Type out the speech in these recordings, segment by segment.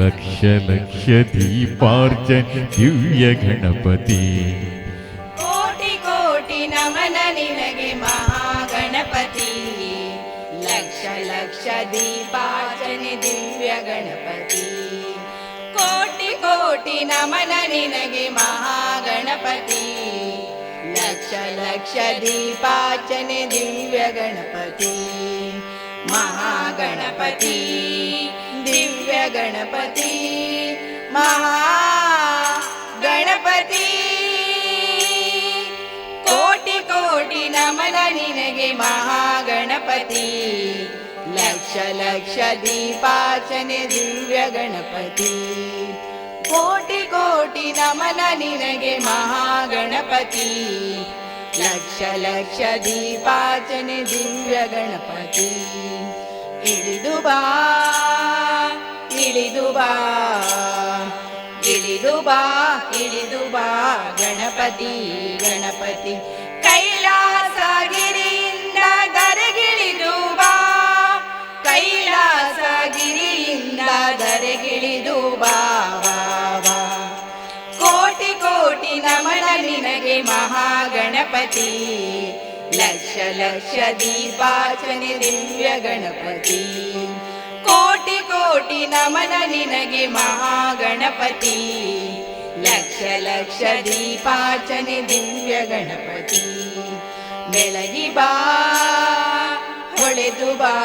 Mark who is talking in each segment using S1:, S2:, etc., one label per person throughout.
S1: ಲಕ್ಷ ಲಕ್ಷ ದೀಪಾರ್ಚನೆ ದಿವ್ಯ ಗಣಪತಿ.
S2: ಕೋಟಿ ಕೋಟಿ ನಮನ ನಿನಗೆ ಮಹಾಗಣಪತಿ. ಲಕ್ಷ ಲಕ್ಷ ದೀಪಾರ್ಚನೆ ದಿವ್ಯ ಗಣಪತಿ. ಕೋಟಿ ಕೋಟಿ ನಮನ ನಿನಗೆ ಮಹಾಗಣಪತಿ. ಲಕ್ಷ ಲಕ್ಷ ದೀಪಾರ್ಚನೆ ದಿವ್ಯ ಗಣಪತಿ. ಮಹಾಗಣಪತಿ ದಿವ್ಯ ಗಣಪತಿ ಮಹಾಗಣಪತಿ. ಕೋಟಿ ಕೋಟಿ ನಮನ ನಿನಗೆ ಮಹಾಗಣಪತಿ. ಲಕ್ಷ ಲಕ್ಷ ದೀಪಾರ್ಚನೆ ದಿವ್ಯ ಗಣಪತಿ. ಕೋಟಿ ಕೋಟಿ ನಮನ ನಿನಗೆ ಮಹಾಗಣಪತಿ. ಲಕ್ಷ ಲಕ್ಷ ದೀಪಾರ್ಚನೆ ದಿವ್ಯ ಗಣಪತಿ. ಇಳಿದು ಬಾ ಇಳಿದು ಬಾ ಇಳಿದು ಬಾ ಇಳಿದು ಬಾ ಗಣಪತಿ ಗಣಪತಿ. ಕೈಲಾಸಗಿರಿಯಿಂದ ಧರೆಗಿಳಿದು ಬಾ. ಕೈಲಾಸಗಿರಿಯಿಂದ ಧರೆಗಿಳಿದು ಬಾ ಬಾ ಬಾ. ಕೋಟಿ ಕೋಟಿ ನಮನ ನಿನಗೆ ಮಹಾಗಣಪತಿ. ಲಕ್ಷ ಲಕ್ಷ ದೀಪಾರ್ಚನೆ ದಿವ್ಯ ಗಣಪತಿ. ಕೋಟಿ ಕೋಟಿ ನಮನ ನಿನಗೆ ಮಹಾಗಣಪತಿ. ಲಕ್ಷ ಲಕ್ಷ ದೀಪಾರ್ಚನೆ ದಿವ್ಯ ಗಣಪತಿ. ಬೆಳಗಿ ಬಾ ಹೊಳೆದು ಬಾ.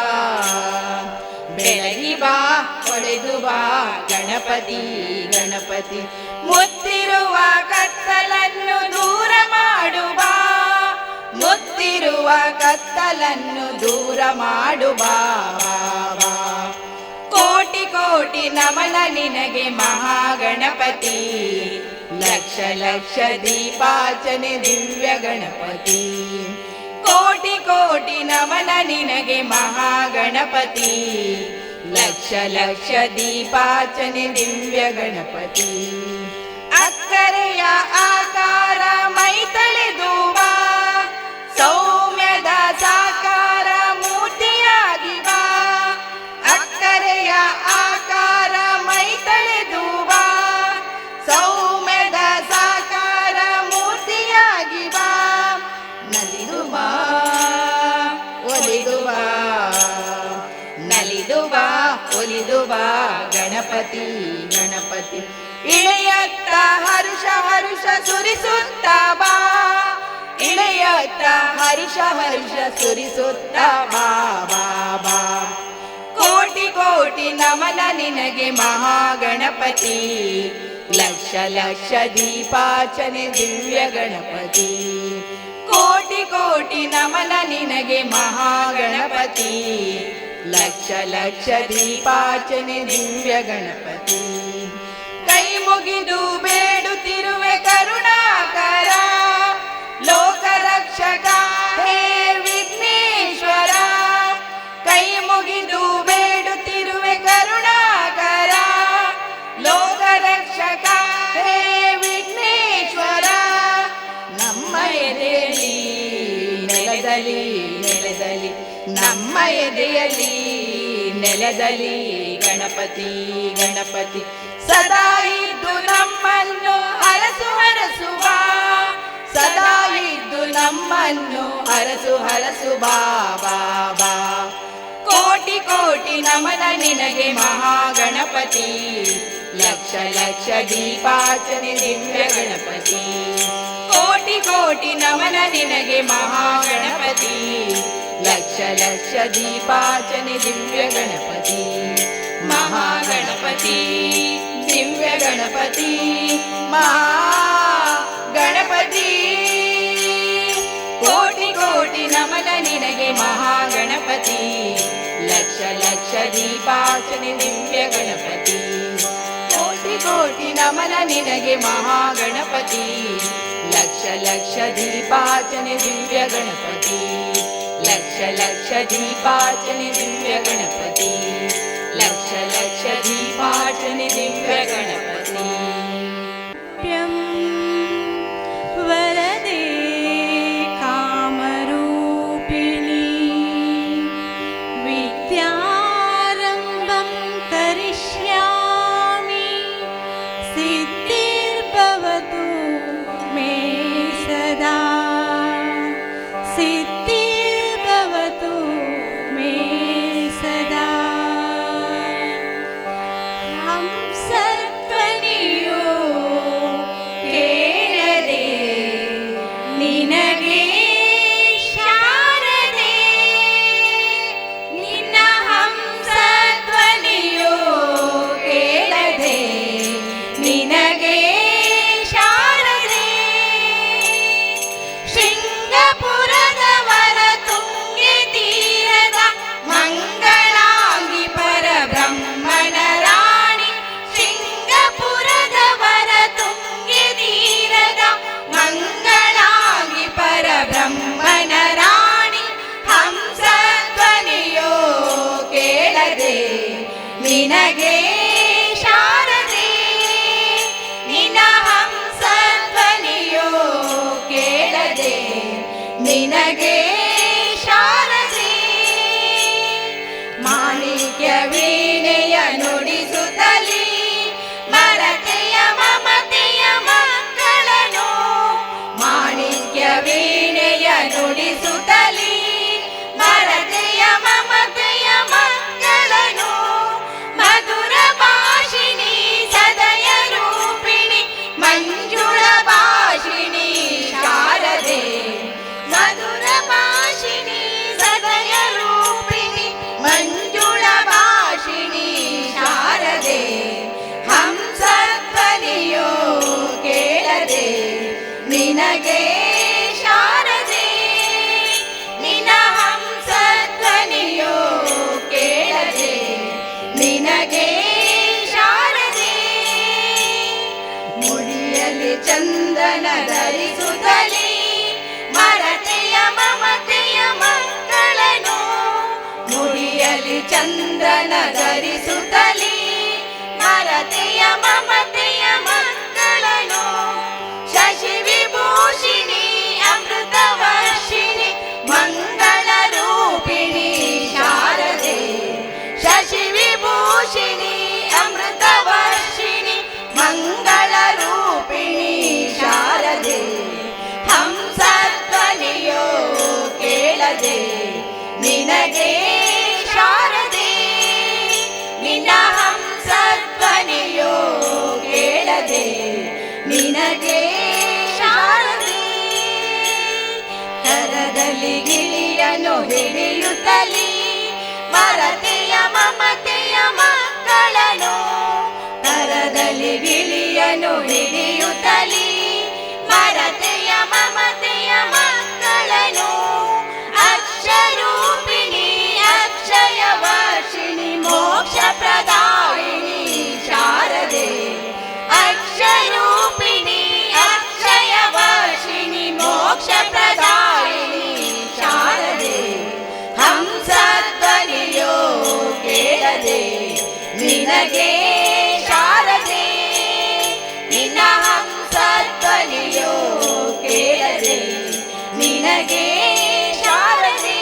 S2: ಬೆಳಗಿ ಬಾ ಹೊಳೆದು ಬಾ ಗಣಪತಿ ಗಣಪತಿ. ಮುತ್ತಿರುವ ಕತ್ತಲನ್ನು ದೂರ ಮಾಡು ಬಾ. ಮುತ್ತಿರುವ ಕತ್ತಲನ್ನು ದೂರ ಮಾಡು ಬಾ ಬಾ. ಕೋಟಿ ಕೋಟಿ ನಮನ ನಿನಗೆ ಮಹಾಗಣಪತಿ. ಲಕ್ಷ ಲಕ್ಷ ದೀಪಾರ್ಚನೆ ದಿವ್ಯ ಗಣಪತಿ. ಕೋಟಿ ಕೋಟಿ ನಮನ ನಿನಗೆ ಮಹಾಗಣಪತಿ. ಲಕ್ಷ ಲಕ್ಷ ದೀಪಾರ್ಚನೆ ದಿವ್ಯ ಗಣಪತಿ. ಅಕ್ಕರೆಯ ಆಕಾರ ಮೈ ತಳೆದು ಬಾ. ಸೌಮ್ಯದ ಸಾಕಾರ ಮೂರ್ತಿಯಾಗಿ ಬಾ. ಅಕ್ಕರೆಯ ಆಕಾರ ಮೈ ತಳೆದು ಬಾ. ಸೌಮ್ಯದ ಸಾಕಾರ ಮೂರ್ತಿಯಾಗಿ ಬಾ. ನಲಿದು ಬಾ ಒಲಿದು ಬಾ. ನಲಿದು ಬಾ ಒಲಿದು ಬಾ ಗಣಪತಿ ಗಣಪತಿ. ಇಳೆಯತ್ತ ಹರುಷ ಹರುಷ ಸುರಿಸುತ್ತ ಬಾ. ಇಳೆಯತ್ತ ಹರುಷ ಹರುಷ ಸುರಿಸುತ್ತ ಬಾ ಬಾ ಬಾ. ಕೋಟಿ ಕೋಟಿ ನಮನ ನಿನಗೆ ಮಹಾಗಣಪತಿ. ಲಕ್ಷ ಲಕ್ಷ ದೀಪಾರ್ಚನೆ ದಿವ್ಯ ಗಣಪತಿ. ಕೋಟಿ ಕೋಟಿ ನಮನ ನಿನಗೆ ಮಹಾಗಣಪತಿ. ಲಕ್ಷ ಲಕ್ಷ ದೀಪಾರ್ಚನೆ ದಿವ್ಯ ಗಣಪತಿ. ಕೈ ಮುಗಿದು ಬೇಡುತ್ತಿರುವೆ ಕರುಣಾಕರ. ಲೋಕರಕ್ಷಕ ಹೇ ವಿಘ್ನೇಶ್ವರ. ಕೈ ಮುಗಿದು ಬೇಡುತ್ತಿರುವೆ ಕರುಣಾಕರ. ಲೋಕರಕ್ಷಕ ಹೇ ವಿಘ್ನೇಶ್ವರ. ನಮ್ಮ ಎದೆಯಲ್ಲಿ ನೆಲದಲ್ಲಿ ನೆಲದಲ್ಲಿ. ನಮ್ಮ ಎದೆಯಲ್ಲಿ ನೆಲದಲ್ಲಿ ಗಣಪತಿ ಗಣಪತಿ. ಸದಾ ಇದ್ದು ನಮ್ಮನ್ನು ಹರಸು ಹರಸು ಬಾ. ಸದಾ ಇದ್ದು ನಮ್ಮನ್ನು ಹರಸು ಹರಸು ಬಾ ಬಾ ಬಾ. ಕೋಟಿ ಕೋಟಿ ನಮನ ನಿನಗೆ ಮಹಾಗಣಪತಿ. ಲಕ್ಷ ಲಕ್ಷ ದೀಪಾರ್ಚನೆ ದಿವ್ಯ ಗಣಪತಿ. ಕೋಟಿ ಕೋಟಿ ನಮನ ನಿನಗೆ ಮಹಾಗಣಪತಿ. ಲಕ್ಷ ಲಕ್ಷ ದೀಪಾರ್ಚನೆ ದಿವ್ಯ ಗಣಪತಿ. ಮಹಾಗಣಪತಿ ದಿವ್ಯ ಗಣಪತಿ ಮಹಾಗಣಪತಿ. ಕೋಟಿ ಕೋಟಿ ನಮನ ನಿನಗೆ ಮಹಾಗಣಪತಿ. ಲಕ್ಷ ಲಕ್ಷ ದೀಪಾರ್ಚನೆ ದಿವ್ಯ ಗಣಪತಿ. ಕೋಟಿ ಕೋಟಿ ನಮನ ನಿನಗೆ ಮಹಾಗಣಪತಿ. ಲಕ್ಷ ಲಕ್ಷ ದೀಪಾರ್ಚನೆ ದಿವ್ಯ ಗಣಪತಿ. ಲಕ್ಷ ಲಕ್ಷ ದೀಪಾರ್ಚನೆ ದಿವ್ಯ ಗಣಪತಿ. ಲಕ್ಷ ಲಕ್ಷ ದೀಪಾರ್ಚನೆ ದಿವ್ಯ ಗಣಪತಿ.
S3: ವರದೆ ಕಾಮರೂಪಿಣಿ ವಿದ್ಯಾರಂಭಂ ಕರಿಷ್ಯಾಮಿ.
S2: ಕೇಳದೆ ನಿನಗೆ ಶಾರದೆ ನಿನ್ನ ಹಂಸಧ್ವನಿಯೋ ಕೇಳದೆ ನಿನಗೆ ಶಾರದೆ ಮಾಣಿಕ್ಯ ವೀಣೆಯ ನುಡಿಸುತ್ತಲೇ ಮರತೆಯ ಮಮತೆಯ ಮಕ್ಕಳನು ಮಾಣಿಕ್ಯ ವೀಣೆಯ ನುಡಿಸುತ್ತಲೇ ಮರತೆಯ ಮಮತೆಯ ಮಕ್ಕಳನು ಮಧುರ ಭಾಷಿಣಿ ಸದಯ ರೂಪಿಣಿ ಮಂಜುಳ ಭಾಷಿಣಿ ಶಾರದೆ ಮಧುರ ಭಾಷಿಣಿ ಸದಯ ರೂಪಿಣಿ ಮಂಜುಳ ಭಾಷಿಣಿ ಶಾರದೆ ಹಂಸಧ್ವನಿಯೋ ಕೇಳದೆ ನಿನಗೆ ಶಾರದೆ ನಿನ್ನ ಹಂಸಧ್ವನಿಯೋ ಕೇಳದೆ ನಿನಗೆ ಶಾರದೆ ಮುಡಿಯಲ್ಲಿ ಚಂದನ ಧರಿಸುತ್ತಲೇ ಮರತೆಯ ಮಮತೆಯ ಮಕ್ಕಳನು ಮುಡಿಯಲ್ಲಿ ಚಂದನ ಧರಿಸುತ್ತಲೇ ಮರತೆಯ ಮಮತೆಯ ಮಕ್ಕಳನು ಶಶಿ ವಿಭೂಷಿಣಿ ಅಮೃತ ವರ್ಷಿಣಿ ಮಂಗಳ ರೂಪಿಣಿ ಶಾರದೆ ಶಶಿ ವಿಭೂಷಿಣಿ ಅಮೃತ ವರ್ಷಿಣಿ ಮಂಗಳ ರೂಪಿಣಿ ಶಾರದೆ ಹಂಸಧ್ವನಿಯೋ ಕೇಳದೆ ನಿನಗೆ ಶಾರದೆ ನಿನ್ನ ಹಂಸಧ್ವನಿಯೋ ಕೇಳದೆ ನಿನಗೆ ಶಾರದೆ ಕರದಲ್ಲಿ ಗಿಳಿಯನು ಹಿಡಿಯುತ್ತಲೇ ಮರತೆಯ ಮಮತೆಯ ಮಕ್ಕಳನು ಕರದಲ್ಲಿ ಗಿಳಿಯನು ಹಿಡಿಯುತ್ತಲೇ ಮರತೆಯ ಮಮತೆಯ ಮಕ್ಕಳನು ಅಕ್ಷರೂಪಿಣಿ ಅಕ್ಷಯ ವರ್ಷಿಣಿ ಮೋಕ್ಷ ಪ್ರದಾಯಿನಿ ಶಾರದೆ ಅಕ್ಷರೂಪಿಣಿ ಅಕ್ಷಯ ವರ್ಷಿಣಿ ಮೋಕ್ಷ ಪ್ರದಾಯಿನಿ ಶಾರದೆ ಹಂಸಧ್ವನಿಯೋ ಕೇಳದೆ ನಿನಗೆ ಶಾರದೆ ನಿನ್ನ ಹಂಸಧ್ವನಿಯೋ ಕೇಳದೆ ನಿನಗೆ ಶಾರದೆ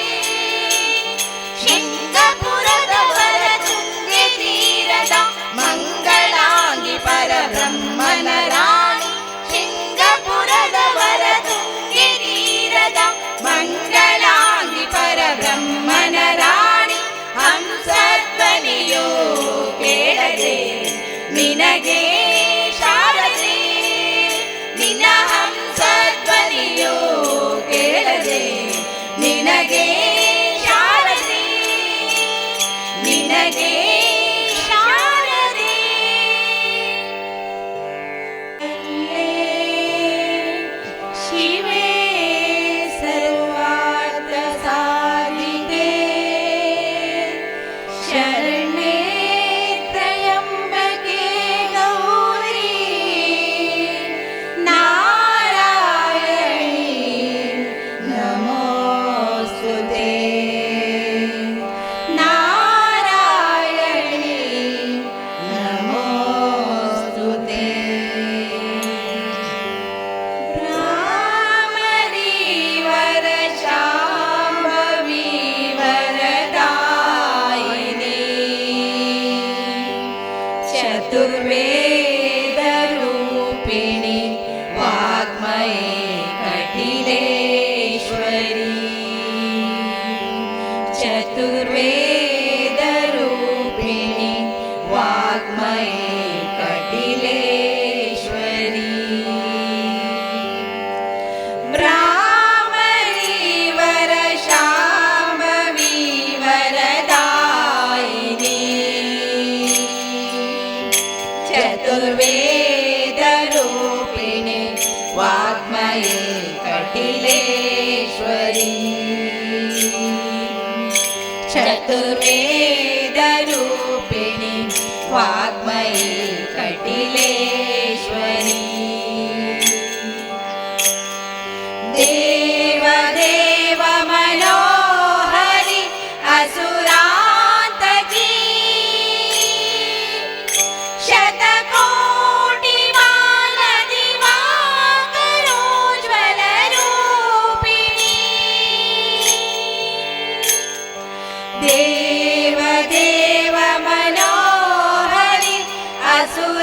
S2: ಶೃಂಗಪುರದವರ ತುಂಗೆ ತೀರದ ಮಂಗಳಾಂಗಿ ಪರಬ್ರಹ್ಮನ ರಾಣಿ ಶೃಂಗಪುರದವರ ತುಂಗೆ ತೀರದ ಮಂಗಳಾಂಗಿ ಪರಬ್ರಹ್ಮನ ರಾಣಿ ಹಂಸಧ್ವನಿಯೋ ಕೇಳದೆ ನಿನಗೆ ಶಾರದೆ ನಿನ್ನ ಹಂಸಧ್ವನಿಯೋ ಕೇಳದೆ ನಿನಗೆ ಶಾರದೆ ನಿನಗೆ ಶಾರದೆ ಶಿವೇ ಸರ್ವಾರ್ಥ ಸಾಧಿಕೆ ಶರಣೆ ತ್ರಯಂಬಕೆ ಗೌರಿ ನಾರಾಯಣಿ ನಮೋಸ್ತುತೆ ನಾರಾಯಣಿ ನಮೋಸ್ತುತೆ ಭ್ರಾಮರಿ ವರ ಶಾಂಭವಿ ವರದಾಯಿನಿ ಚತುರ್ವೇದ ರೂಪಿಣಿ ವಾಗ್ಮಯೇ ಕಟಿಲೇಶ್ವರಿ ಚತುರ್ವೇದ ರೂಪಿಣಿ ವಾಗ್ಮಯೇ ಕಟಿಲೇಶ್ವರಿ ಭ್ರಾಮರಿ ವರ ಶಾಂಭವಿ ವರದಾಯಿನಿ ಚತುರ್ವೇದ ರೂಪಿಣಿ ವಾಗ್ಮಯೇ ಕಟಿಲೇಶ್ವರಿ ಚತುರ್ವೇದ ರೂಪಿಣಿ ವಾಗ್ಮಯೇ ಕಟಿಲೇಶ್ವರಿ ದೇವ ದೇವ ಮನೋಹರಿ ಅಸುರಾಂತಕಿ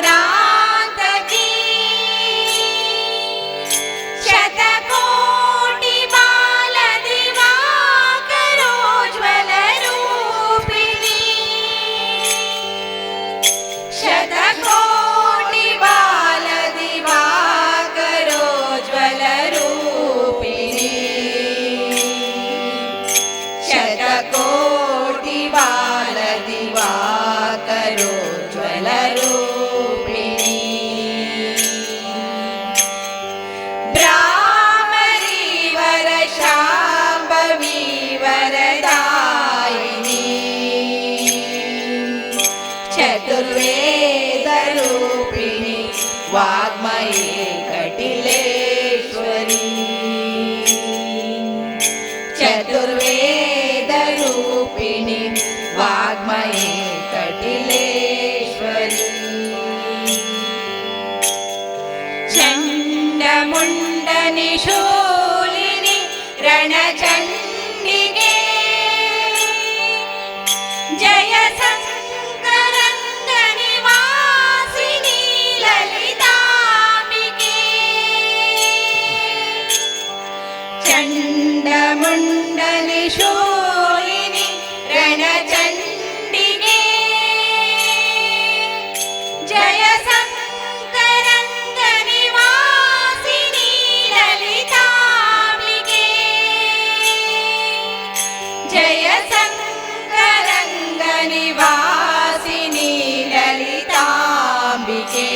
S2: मधुरान्तकी शतकोटि बालदिवाकरोज्ज्वलरूपिणी शतकोटि बालदिवाकरोज्ज्वलरूपिणी शतकोटि बालदिवाकरोज्ज्वलरूपिणी भ्रामरी वरशाम्भवी वरदायिनी चतुर्वेदरूपिणी वाग्मये कटिलेश्वरी चतुर्वेदरूपिणी वाग्मये कटिलेश्वरी चण्डमुण्डनिशूलिनि रणचण्डिके जय शङ्करङ्गनिवासिनि ललिताम्बिके चण्डमुण्डनिशूलिनि रणचण्डिके जय शङ्करङ्गनिवासिनि ललिताम्बिके जय शङ्करङ्गनिवासिनि ललिताम्बिके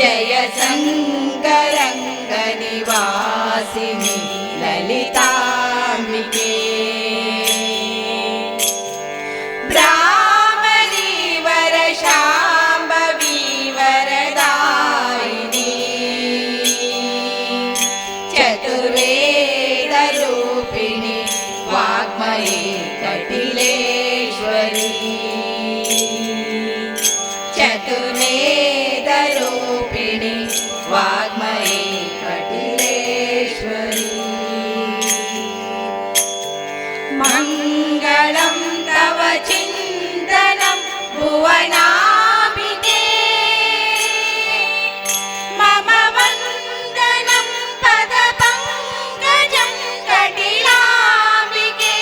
S2: जय शङ्करङ्गनिवासिनि ललिताम्बिके भ्रामरी वरशाम्भवी वरदायिनी चतुर्वेदरूपिणी वाग्मये कटिलेश्वरी चतुर्वेदरूपिणी वाग्मये कटिलेश्वरी मङ्गलं तव चिन्तनं भुवनाम्बिके मम वन्दनं पदपङ्कजं कटिलाम्बिके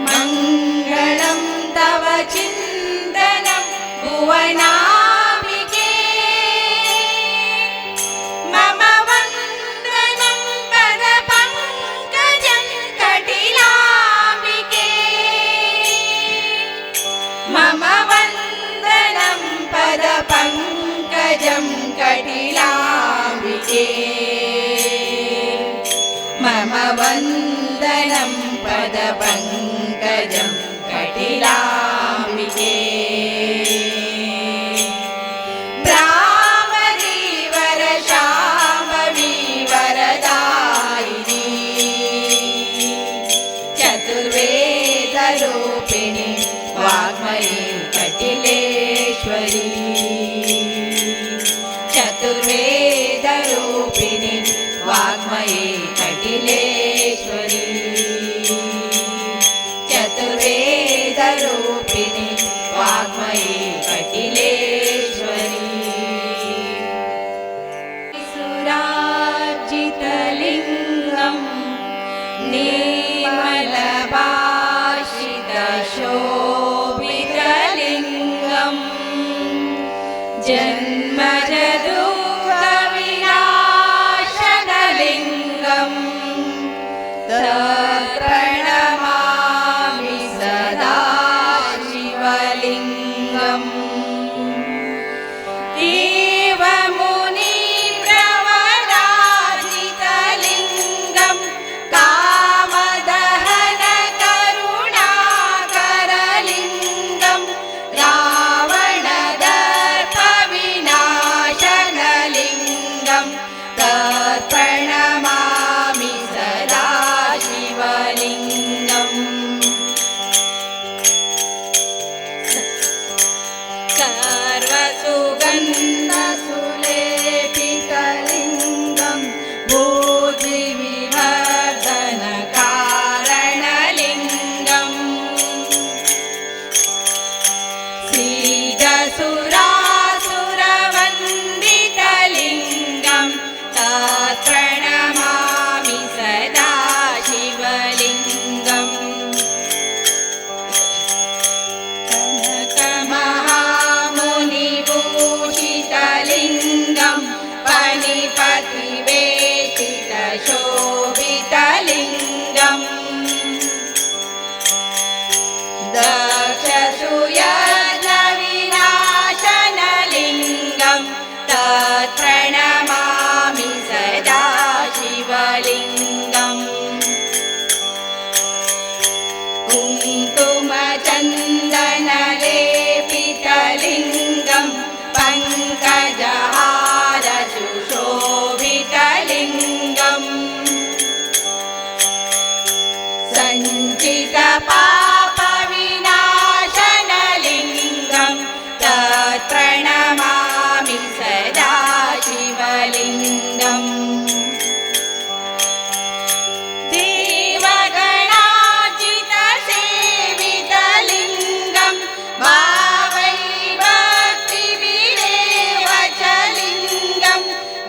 S2: मङ्गलं तव चिन्तनं भुवनाम्बिके मम वन्दनं पदपङ्कजं कटिलाम्बिके मम वन्दनं पदपङ्कजं कटिलाम्बिके मम वन्दनं पदपङ्कजं कटिलाम्बिके भ्रामरी वरशाम्भवी वरदायिनी चतुर्वेदरूपिणी वाग्मये कटिलेश्वरी चतुर्वेदरूपिणी वाग्मये कटिलेश्वरी चतुर्वेदरूपिणी वाग्मये कटिलेश्वरी सुरार्जितलिङ्गं निर्मलभाषितशोभित कुङ्कुमचन्दनलेपितलिङ्गं पङ्कजहार सुशोभितलिङ्गम् सञ्चितपापविनाशनलिङ्गं तत्प्रणमामि सदा शिवलिङ्गम् देवगणार्चितसेवितलिङ्गं भावैर्भक्तिभिरेव च लिङ्गं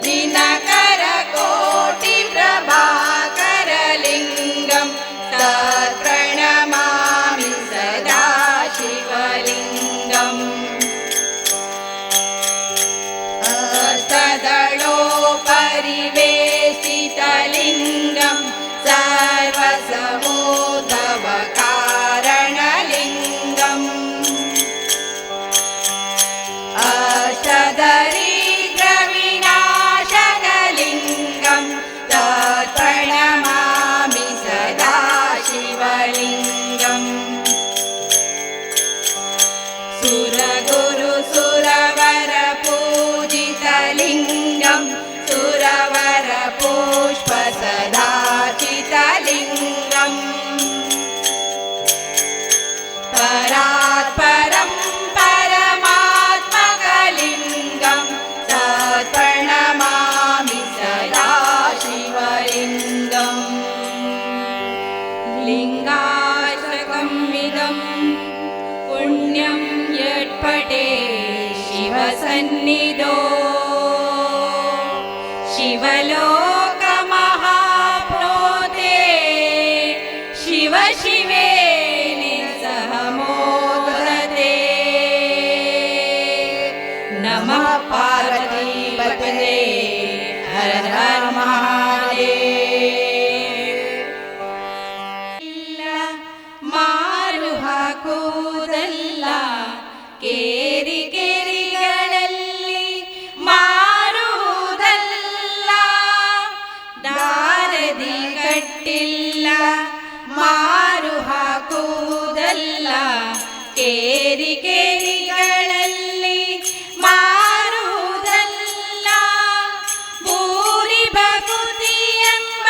S2: दिनकरकोटिप्रभाकरलिङ्गं तत्प्रणमामि सदा शिवलिङ्गम् अष्टदलोपरिवेशितलिङ्गं सर्वसमोदवकारणलिङ्गम् अष्टदरिद्रविनाशनलिङ्गं तत्प्रणमामि सदा शिवलिङ्गम् सुरगुरुसुरवरपूजितलिङ्गं सुरवरपुष्पसदाचितलिङ्गम् परात्परं परमात्मकलिङ्गं तत्प्रणमामि सदा शिवलिङ्गम् लिङ्गाष्टकमिदं पुण्यं यत्पठे शिवसन्निधौ शिवलोकमहाप्नोते शिव शिवेन सह मोदते नमः पार्वतीपतये हर हर महादेव ಮಾರು ಹಾಕುವುದಲ್ಲ ಕೇರಿ ಕೇರಿಗಳಲ್ಲಿ ಮಾರುವುದಲ್ಲ ದಾರದಿ ಕಟ್ಟಿಲ್ಲ ಮಾರು ಹಾಕುವುದಲ್ಲ ಕೇರಿ ಕೇರಿಗಳಲ್ಲಿ ಮಾರುವುದಲ್ಲ ಭೂರಿ ಭಕುತಿ ಎಂಬ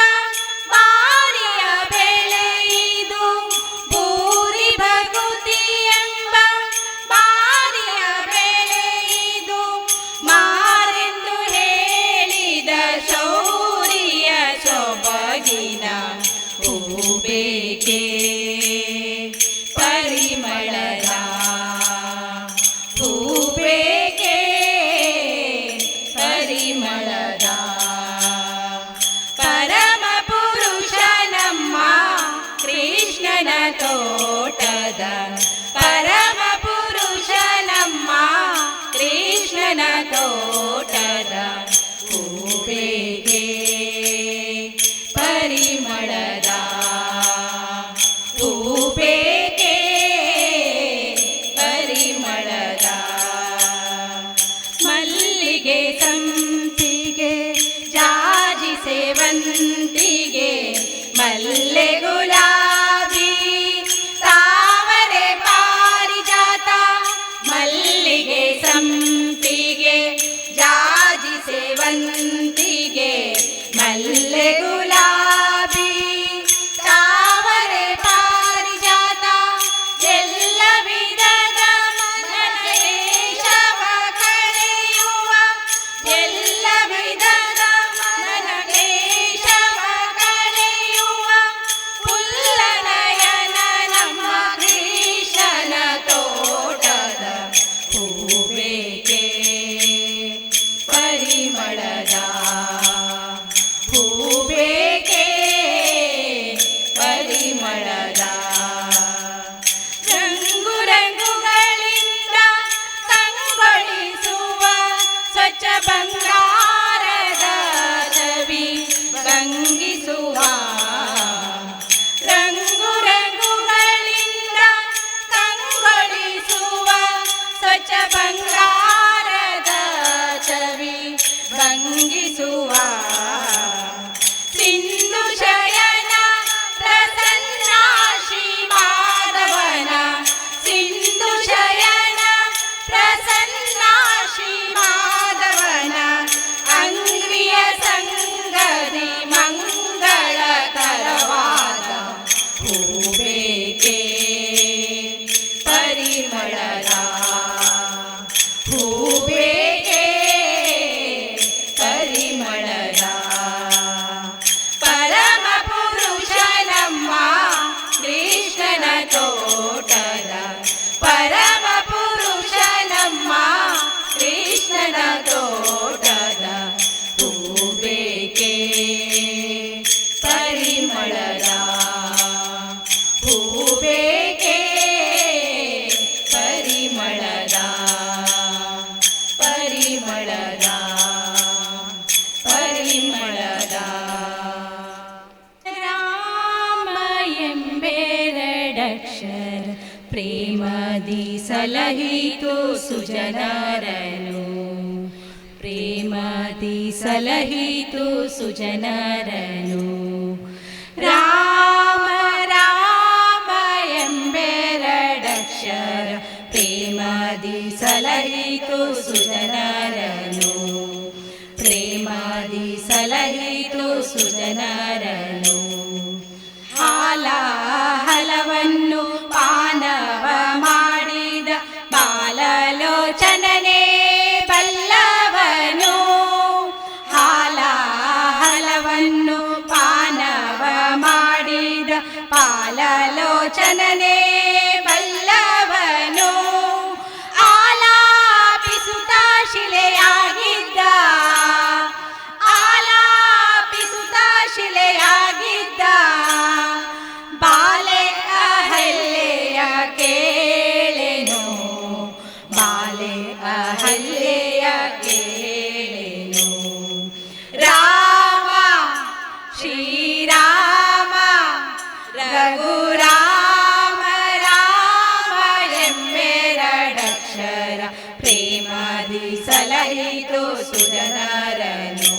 S2: ಮಾರಿಯ ಬೆಳೆಯಿದು ಭೂರಿ ಭಕುತಿ ಎಂಬ ಮಾರಿಯ ಬೆಳೆಯಿದು ಮಾರೆಂದು ಹೇಳಿದ ಶೌರ್ಯ ಸೊಬಗಿನ ಹೂಬೇಕೆ ಪರಿಮಳದ ಹೂಬೇಕೆ ಪರಿಮಳದ ಪರಮ ಪುರುಷನಮ್ಮ ಕೃಷ್ಣನ ತೋಟದ ಪರಮ ಪುರುಷನಮ್ಮ ಕೃಷ್ಣನ ತೋಟದ ಹೂಬೇಕೆ ಪರಿಮಳದ ಹೂಬೇಕೆ ಪರಿಮಳದ ಮಲ್ಲಿಗೆ ಸಂಪಿಗೆ ಜಾಜಿ ಸೇವಂತಿಗೆ ಮಲ್ಲೆ ಗುಲಾಬಿ ತಾವರೆ ಪಾರಿಜಾತ ಮಲ್ಲಿಗೆ ಸಂಪಿಗೆ ಜಾಜಿ ಸೇವಂತಿಗೆ ಮಲ್ಲೆ ಗುಲಾಬಿ ತಾವರೆ ಪಾರಿಜಾತ ಎಲ್ಲ ವಿಧದ ಮನಕ್ಲೇಶವ ಕಳೆಯುವ ಎಲ್ಲ ವಿಧದ ಮನಕ್ಲೇಶವ ಕಳೆಯುವ ಪುಲ್ಲನಯನ ನಮ್ಮ ಕೃಷ್ಣನ ತೋಟದ ಹೂಬೇಕೆ ಪರಿಮಳದ ಹೂಬೇಕೆ ಪರಿಮಳದ ರಂಗು ರಂಗುಗಳಿಂದ ಕಂಗೊಳಿಸುವ ಸ್ವಚ್ಛ ಬಂಗಾರದ ಛವಿ ಭಂಗಿಸುವ ರಂಗು ರಂಗುಗಳಿಂದ ಕಂಗೊಳಿಸುವ ಸ್ವಚ್ಛ ಬಂಗಾರದ ಛವಿ ಭಂಗಿಸುವ ಸಿಂಧು ಶಯನ ಪ್ರಸನ್ನ ಶ್ರೀ ಹೂಬೇಕೆ ಪರಿಮಳದ ಹೂಬೇಕೆ ಪರಿಮಳದ ಪರಮ ಪುರುಷ ನಮ್ಮ ಕೃಷ್ಣನ ತೋಟದ ಪರಮ ಪುರುಷ ನಮ್ಮ ಕೃಷ್ಣನ ತೋಟದ ಹೂಬೇಕೆ ಪರಿಮಳದ ಹೂಬೇಕೆ ಪರಿಮಳದ ಪರಿಮಳದ ಪರಿಮಳದ ರಾಮ ಎಂಬೆರಡಕ್ಷರ ಪ್ರೇಮದಿ ಸಲಹಿತು ಸುಜನರನು ಪ್ರೇಮದಿ ಸಲಹಿತು ಸುಜನರನು ರಾಮ ರಾಮ ಎಂಬೆರಡಕ್ಷರ ಪ್ರೇಮದಿ ಸಲಹಿತು ಸುಜನರನು ಪ್ರೇಮದಿ ಸಲಹಿತು ಸುಜನರನು ಹಾಲಾಹಲವನ್ನು ಪಾನವ ಮಾಡಿದ ಬಾಲಲೋಚನನೇ ಬಲ್ಲವನು ಹಾಲಾಹಲವನ್ನು ಪಾನವ ಮಾಡಿದ ಬಾಲಲೋಚನನೇ ಬಲ್ಲವನು ಆಲಾಪಿಸುತ್ತ ಶಿಲೆಯಾಗಿದ್ದ ಆಲಾಪಿಸುತ್ತ ಶಿಲೆಯಾಗಿದ್ದ ಬಾಲೆ ಅಹಲ್ಯೆಯ ಕೇಳೆನು ಬಾಲೆ ಅಹಲ್ಯೆಯ ಕೇಳೆನು ರಾಮ ಶ್ರೀರಾಮ ರಘುರಾಮ ರಾಮ ಎಂಬೆರಡಕ್ಷರ ಪ್ರೇಮದಿ ಸಲಹಿತು ಸುಜನರನು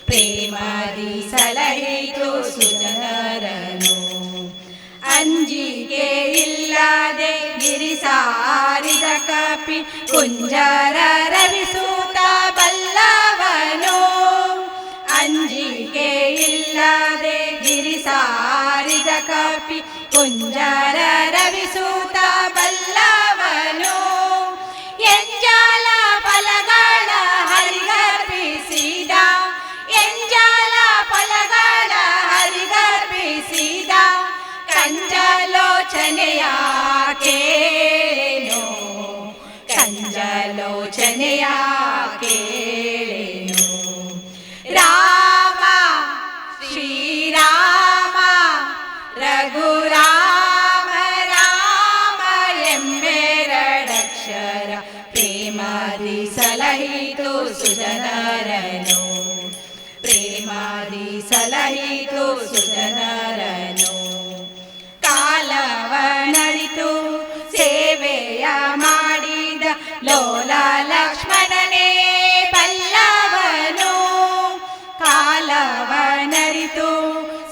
S2: ಪ್ರೇಮದಿ ಸಲಹಿತು ಸುಜನರನು ಅಂಜಿಕೆ ಇಲ್ಲದೆ ಗಿರಿ ಸಾರಿದ ಕಪಿ ಕುಂಜರ ರವಿಸೂತ ಬಲ್ಲವನು ಅಂಜಿಕೆ ಇಲ್ಲದೆ ಗಿರಿ ಸಾರಿದ ಕಪಿ ಕುಂಜರ ರವಿಸೂತ ಬಲ್ಲವನು ಎಂಜಾಲ ಫಲಗಳ ಹರಿಗರ್ಪಿಸಿದ ಎಂಜಾಲ ಫಲಗಳ ಹರಿಗರ್ಪಿಸಿದ ಕಂಜಲೋಚನೆಯ ಕೇಳೆನು ಕಂಜಲೋಚನೆಯ ಕೇಳೆನು ರಾಮ ಶ್ರೀರಾಮ ರಘುರಾಮ ರಾಮ ಎಂಬೆರಡಕ್ಷರ ಪ್ರೇಮದಿ ಸಲಹಿತು ಸುಜನರನು ಪ್ರೇಮದಿ ಸಲಹಿತು ಸುಜನರನು ಕಾಲವನರಿತು ಸೇವೆಯ ಮಾಡಿದ ಲೋಲ ಲಕ್ಷ್ಮಣನೇ ಬಲ್ಲವನು ಕಾಲವನರಿತು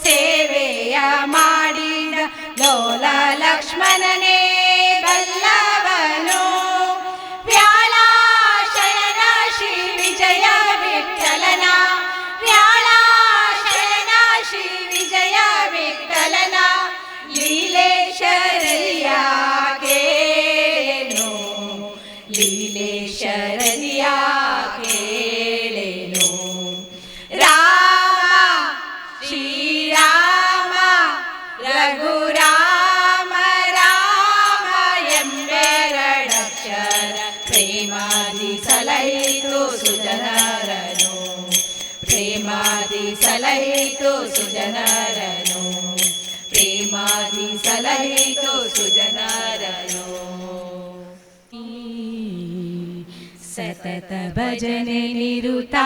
S2: ಸೇವೆಯ ಮಾಡಿದ ಲೋಲ ಲಕ್ಷ್ಮಣನೇ ಬಲ್ಲವನು ವ್ಯಾಳಾಶಯನ ಶ್ರೀ ವಿಜಯ ವಿಠಲನ ವ್ಯಾಳಾಶಯನ ಶ್ರೀ ವಿಜಯ ವಿಠಲನ ಲೀಲೇಶರಯ್ಯ ಕೇಳೆನು ಲೀಲೇಶರಯ್ಯ ಕೇಳೆನು ರಾಮ ಶ್ರೀರಾಮ ರಘುರಾಮ ರಾಮ ಎಂಬೆರಡಕ್ಷರ ಪ್ರೇಮದಿ ಸಲಹಿತು ಸುಜನರನು ಪ್ರೇಮದಿ ಸಲಹಿತು ಸುಜನರನು ಪ್ರೇಮದಿ ಸಲಹಿತು ಸುಜನರನು ಸತತ ಭಜನೆ ನಿರುತಾ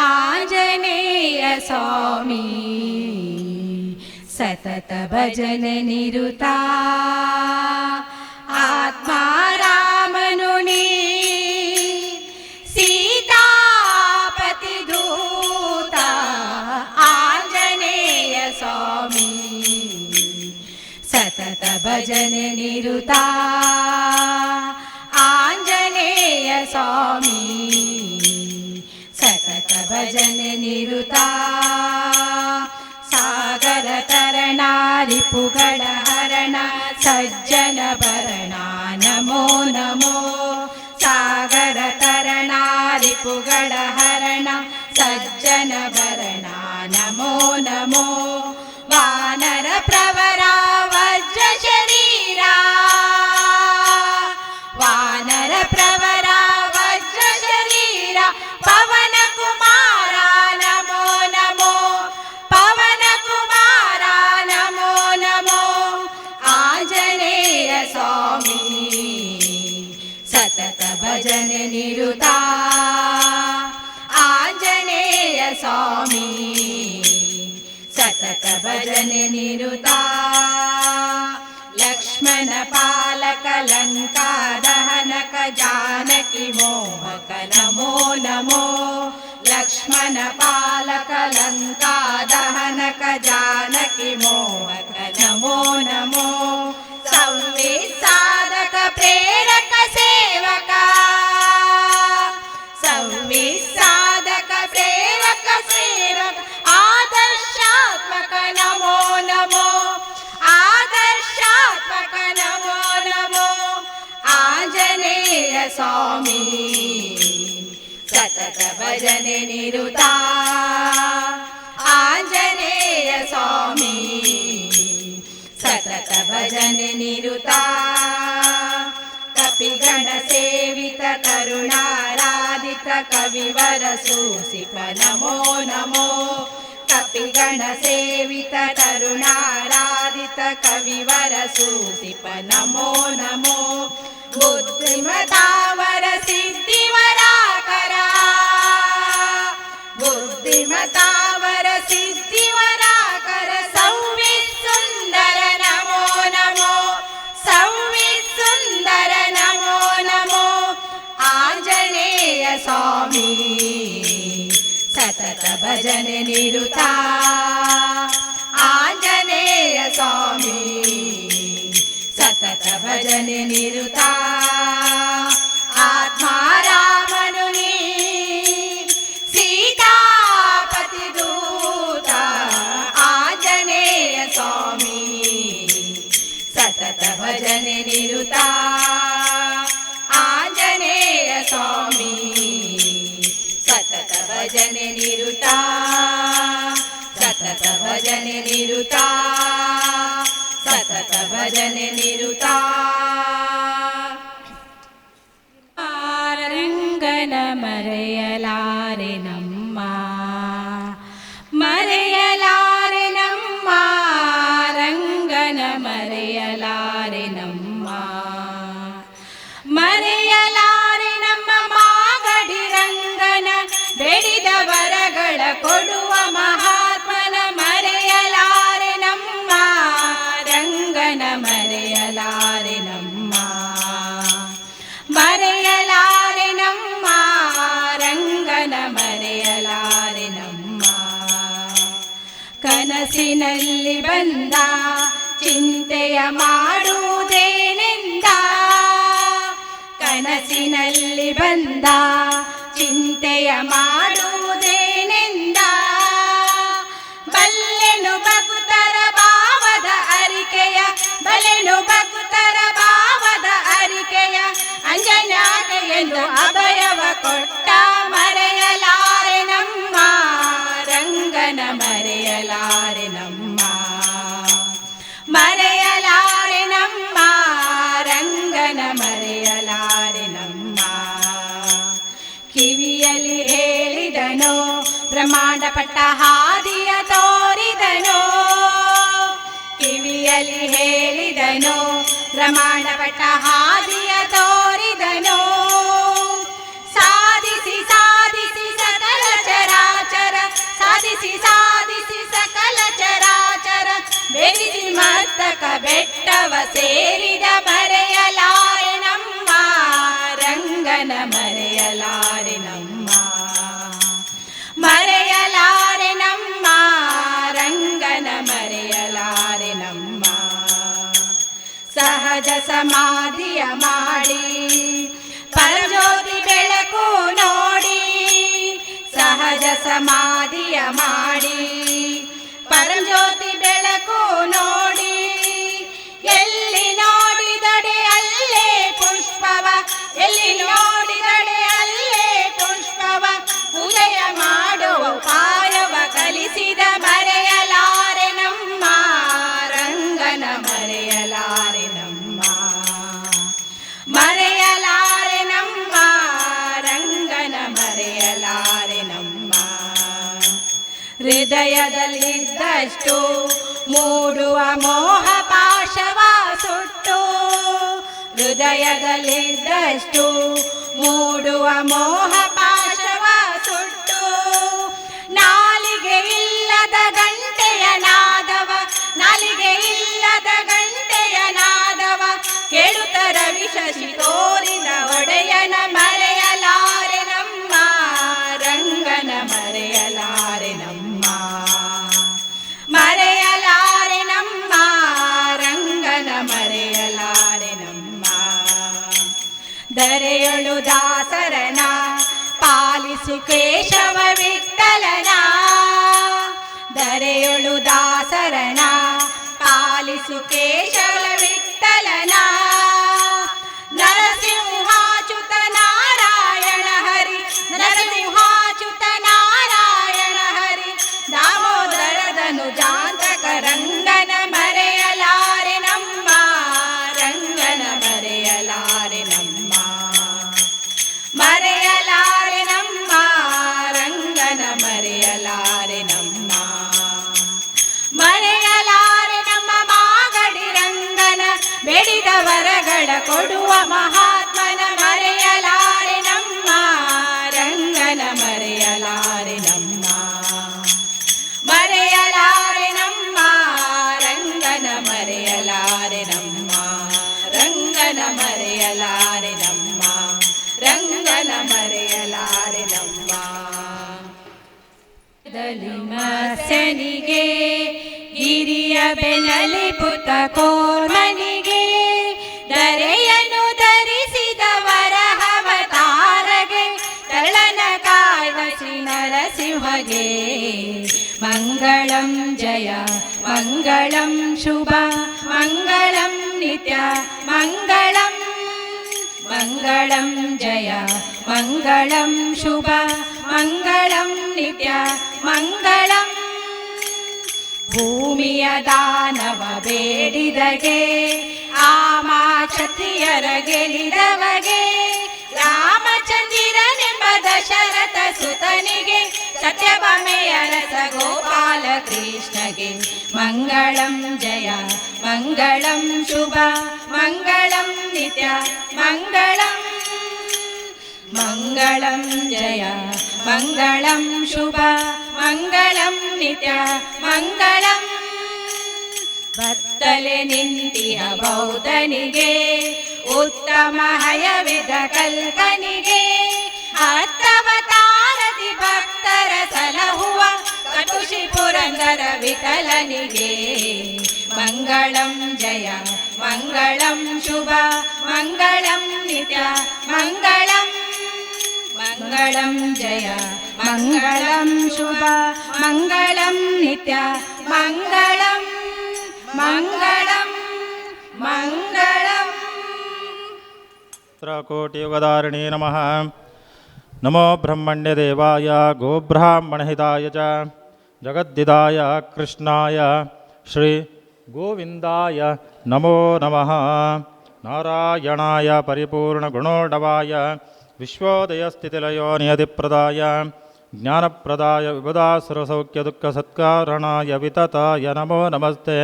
S2: ಆಂಜನೇಯ ಸ್ವಾಮಿ ಸತತ ಭಜನೆ ನಿರುತಾ ಆತ್ಮಾರಾಮನು ನೀ ಸೀತಾಪತಿ ದೂತ ಆಂಜನೇಯ ಸ್ವಾಮಿ ಸತತ ಭಜನೆ ನಿರುತಾ ಆಂಜನೇಯ ಸ್ವಾಮಿ ಸತತ ಭಜನೆ ನಿರುತಾ ಸಾಗರ ತರಣ ರಿಪುಗಳ ಹರಣ ಸಜ್ಜನ ಭರಣ ನಮೋ ನಮೋ ಸಾಗರ ತರಣ ರಿಪುಗಳ ಹರಣ ಸಜ್ಜನ ಭರಣ ನಮೋ ನಮೋ ವಾನರ ಪ್ರವರ ವಜ್ರ ಶರೀರ ವಾನರ ಪ್ರವರ ವಜ್ರ ಶರೀರ ಪವನ ಕುಮಾರ ನಮೋ ನಮೋ ಪವನ ಕುಮಾರ ನಮೋ ನಮೋ ಆಂಜನೇಯ ಸ್ವಾಮಿ ಸತತ ಭಜನೆ ನಿರುತ ಆಂಜನೇಯ ಸ್ವಾಮಿ ಸತತ ಭಜನೆ ನಿರುತ ಲಕ್ಷ್ಮಣ ಪಾಲಕ ಲಂಕಾ ದಹನಕ ಜಾನಕಿ ಮೋಹಕ ನಮೋ ನಮೋ ಲಕ್ಷ್ಮಣ ಪಾಲಕ ಲಂಕಾ ದಹನಕ ಜಾನಕಿ ಮೋಹಕ ನಮೋ ನಮೋ ಸಂವಿಸಾರಕ ಪ್ರೇರಕ ಸೇವಕ ಸಂವಿಸಾಧಕ ಪ್ರೇರಕ ಸೇವಕ ಆದರ್ಶಾತ್ಮಕ ನಮೋ ನಮೋ ಆದರ್ಶಾತ್ಮಕ ನಮೋ ನಮೋ ಆಂಜನೇಯ ಸ್ವಾಮಿ ಸತತ ಭಜನೆ ನಿರುತ ಆಂಜನೇಯ ಸ್ವಾಮಿ ಸತತ ಭಜನೆ ನಿರುತ ಕಪಿಗಣ ಸೇವಿತ ಕರುಣಾರಾಧಿತ ಕವಿವರ ಸೂಸಿಪ ನಮೋ ನಮೋ ಕಪಿಗಣ ಸೇವಿತ ಕರುಣಾರಾಧಿತ ಕವಿವರ ಸೂಸಿಪ ನಮೋ ನಮೋ ಬುದ್ಧಿಮತಾವರ ಸಿದ್ಧಿವರಾಕರ ಬುದ್ಧಿಮತಾವರ ಸಿದ್ಧಿವರಾಕರ ಸಂವಿತ್ ಸುಂದರ ನಮೋ ನಮೋ ಸಂವಿತ್ ಸುಂದರ ನಮೋ ನಮೋ ಆಂಜನೇಯ ಸ್ವಾಮಿ ಸತತ ಭಜನೆ ನಿರುತ ಆಂಜನೇಯ ಸ್ವಾಮಿ ಸತತ ಭಜನೆ ನಿರುತ ಆತ್ಮಾರಾಮನು ನೀ ಸೀತಾಪತಿ ದೂತ ಆಂಜನೇಯ ಸ್ವಾಮಿ ಸತತ ಭಜನೆ ನಿರುತ ಆಂಜನೇಯ ಸ್ವಾಮಿ ಸತತ ಭಜನೆ ನಿರುತ ಸತತ ಭಜನೆ ನಿರುತ ಸತತ ಭಜನೆ ನಿರುತ ರಂಗನ ಮರೆಯಲಾರೆ ನಮ್ಮ ಮರೆಯಲಾರೆ ನಮ್ಮ ರಂಗನ ಮರೆಯಲಾರೆ ನಮ್ಮ ಮರೆಯಲಾರೆ ನಮ್ಮ ಮಾಗಡಿ ರಂಗನ ಬೇಡಿದ ವರಗಳ ಕೊಡುವ ಮಹಾತ್ಮನ ಮರೆಯಲಾರೆ ನಮ್ಮ ರಂಗನ ಮರೆಯಲಾರೆ ನಮ್ಮ ಮರೆಯಲಾರೆ ನಮ್ಮ ರಂಗನ ಮರೆಯಲಾರೆ ನಮ್ಮ ಕನಸಿನಲ್ಲಿ ಬಂದ ಚಿಂತೆಯ ಮಾಡುವುದೇನೆಂದ ಕನಸಿನಲ್ಲಿ ಬಂದ ಚಿಂತೆಯ ಮಾಡುವುದೇನೆಂದ ಬಲ್ಲೆನು ಭಕ್ತರ ಭಾವದ ಅರಿಕೆಯ ಬಲೆನು ಭಕ್ತರ ಭಾವದ ಅರಿಕೆಯ ಅಂಜನಾಗ ಎಂದು ಅಭಯವ ಕೊಟ್ಟ ಮರೆಯಲಾರೆ ನಮ್ಮ ರಂಗನ ಮರೆಯಲಾರೆ ನಮ್ಮ ಮರೆಯಲಾರೆ ನಮ್ಮ ರಂಗನ ಮರೆಯಲಾರೆ ನಮ್ಮ ಕಿವಿಯಲ್ಲಿ ಹೇಳಿದನೋ ಬ್ರಹ್ಮಾಂಡ ಪಟ್ಟ ಹಾದಿಯ ತೋರಿದನೋ ಕಿವಿಯಲ್ಲಿ ಹೇಳಿದನೋ ಬ್ರಹ್ಮಾಂಡ ಪಟ್ಟ ಹಾದಿಯ ತೋರಿದನೋ ಸಾಧಿಸಿ ಸಾಧಿಸಿ ಸಕಲ ಚರಾಚರ ಸಾಧಿಸಿ ಸಾಧಿಸಿ ಸಕಲ ಚರಾಚರ ಬೆರಿಸಿ ಮಸ್ತಕ ಬೆಟ್ಟವ ಸೇರಿದ ಮರೆಯಲಾರೆ ನಮ್ಮ ರಂಗನ ಮರೆಯಲಾರೆ ನಮ್ಮ ಮರೆಯಲಾರೆ ನಮ್ಮ ರಂಗನ ಮರೆಯಲಾರೆ ನಮ್ಮ ಸಹಜ ಸಮಾಧಿಯ ಮಾಡಿ ಪರಜ್ಯೋತಿ ಬೆಳಕು ನೋಡಿ ಸಹಜ ಸಮಾಧಿಯ ಮಾಡಿ ಪರಜ್ಯೋತಿ ಹೃದಯದಲ್ಲಿದ್ದಷ್ಟು ಮೂಡುವ ಮೋಹ ಪಾಶವ ಸುಟ್ಟು, ಹೃದಯದಲ್ಲಿದ್ದಷ್ಟು ಮೂಡುವ ಮೋಹ ಪಾಶವ ಸುಟ್ಟು, ನಾಲಿಗೆ ಇಲ್ಲದ ಗಂಟೆಯ ನಾದವ, ನಾಲಿಗೆ ಇಲ್ಲದ ಗಂಟೆಯ ನಾದವ ಕೇಳುತ್ತರ ವಿಶಶಿ ತೋರಿದ ಒಡೆಯನ ಮರೆಯಲಾರೆ ನಮ್ಮ ರಂಗನ ಮರೆಯಲಾರೆ ನಮ್ಮ, ಮರೆಯಲಾರೆ ನಮ್ಮ ರಂಗನ ಮರೆಯಲಾರೆ ನಮ್ಮ. ಧರೆಯೊಳು ದಾಸರನ ಪಾಲಿಸು ಕೇಶವ ವಿಠಲನ, ಧರೆಯೊಳು ದಾಸರನ ಪಾಲಿಸು ಕೇಶವ ವಿಠಲನ. ನರಸಿಂಹಾಚ್ಯುತ ನಾರಾಯಣ ಹರಿ, ನರಸಿಂಹಾಚ್ಯುತ ನಾರಾಯಣ ಹರಿ, ದಾಮೋದರದನು ಜಾಂತಕ ರಂಗನ ಮರೆಯಲಾರೆ ನಮ್ಮ ರಂಗನ ಮರೆಯಲಾರೆ ನಮ್ಮ, ಮರೆಯಲಾರೆ ನಮ್ಮ ರಂಗನ ಮರೆಯಲಾರೆ ನಮ್ಮ, ಮರೆಯಲಾರೆ ನಮ್ಮ ಮಾಗಡಿ ರಂಗನ ಬೇಡಿದ ವರಗಳ ಕೊಡುವ ಮಹಾತ್ಮನ ಮರೆಯಲಾರೆ ನಮ್ಮ ರಂಗನ ಮರೆಯಲಾರೆ ನಮ್ಮ, ಮರೆಯಲಾರೆ ನಮ್ಮ ರಂಗನ ಮರೆಯಲಾರೆ ನಮ್ಮ, ರಂಗನ ಮರೆಯಲಾರೆ ನಮ್ಮ, ರಂಗನ ಮರೆಯಲಾರೆ ನಮ್ಮ. ಮತ್ಸ್ಯನಿಗೆ ಗಿರಿಯ ಬೆನ್ನಲಿ ಪುತ್ತ ಕೋರ್ಮನಿಗೆ, ಧರೆಯನ್ನು ಧರಿಸಿದ ವರಹವತಾರಗೆ, ತಳನ ಕಾಯ್ದ ಶ್ರೀ ನರಸಿಂಹಗೆ ಮಂಗಳಂ ಜಯ ಮಂಗಳಂ ಶುಭ ಮಂಗಳಂ ನಿತ್ಯ ಮಂಗಳಂ, ಮಂಗಳಂ ಜಯ ಮಂಗಳಂ ಶುಭ ಮಂಗಳಂ ನಿತ್ಯ ಮಂಗಳಂ. ಭೂಮಿಯ ದಾನವ ಬೇಡಿದಗೆ, ಆಮ ಕ್ಷತ್ರಿಯರ ಗೆಲಿದವಗೆ, ರಾಮಚಂದಿರನೆಂಬ ದಶರಥ ಸುತನಿಗೆ, ಸತ್ಯಭಾಮೆಯ ರಸ ಗೋಪಾಲ ಕೃಷ್ಣಗೆ ಮಂಗಳಂ ಜಯ ಮಂಗಳಂ ಶುಭ ಮಂಗಳಂ ನಿತ್ಯ ಮಂಗಳಂ, ಮಂಗಳಂ ಜಯ ಮಂಗಳಂ ಶುಭ ಮಂಗಳಂ ನಿತ್ಯ ಮಂಗಳಂ. ಬತ್ತಲೆ ನಿಂತಿಯ ಬೌದ್ಧನಿಗೆ, ಉತ್ತಮ ಹಯವಿದ ಕಲ್ಕನಿಗೆ, ಹತ್ತವತಾರದಿ ಭಕ್ತರ ಸಲಹುವ ಕಟುಷಿ ಪುರಂದರ ವಿಠಲನಿಗೆ ಮಂಗಳಂ ಜಯ ಮಂಗಳಂ ಶುಭ ಮಂಗಳಂ ನಿತ್ಯ ಮಂಗಳಂ, ಮಂಗಳಂ ಜಯ ಮಂಗಳಂ ಶುಭ ಮಂಗಳಂ ನಿತ್ಯ ಮಂಗಳಂ, ಮಂಗಳಂ ಮಂಗಳಂ.
S3: ಕೋಟಿಯುಗಧಾರಿಣೇ ನಮಃ. ನಮೋ ಬ್ರಹ್ಮಣ್ಯದೇವಾಯ ಗೋಬ್ರಾಹ್ಮಣಹಿತಾಯ ಚ ಜಗದ್ದಿದಾಯ ಕೃಷ್ಣಾಯ ಶ್ರೀ ಗೋವಿಂದಾಯ ನಮೋ ನಮಃ. ನಾರಾಯಣಾಯ ಪರಿಪೂರ್ಣಗುಣೋಢವಾಯ ವಿಶ್ವೋದಯಸ್ಥಿತಿಲಯೋ ನಿಯತಿಪ್ರದಾಯ ಜ್ಞಾನಪ್ರದಾಯ ವಿಬುಧಾಸುರಸೌಖ್ಯದುಃಖಸತ್ಕಾರಣಾಯ ವಿತತಾಯ ನಮೋ ನಮಸ್ತೆ.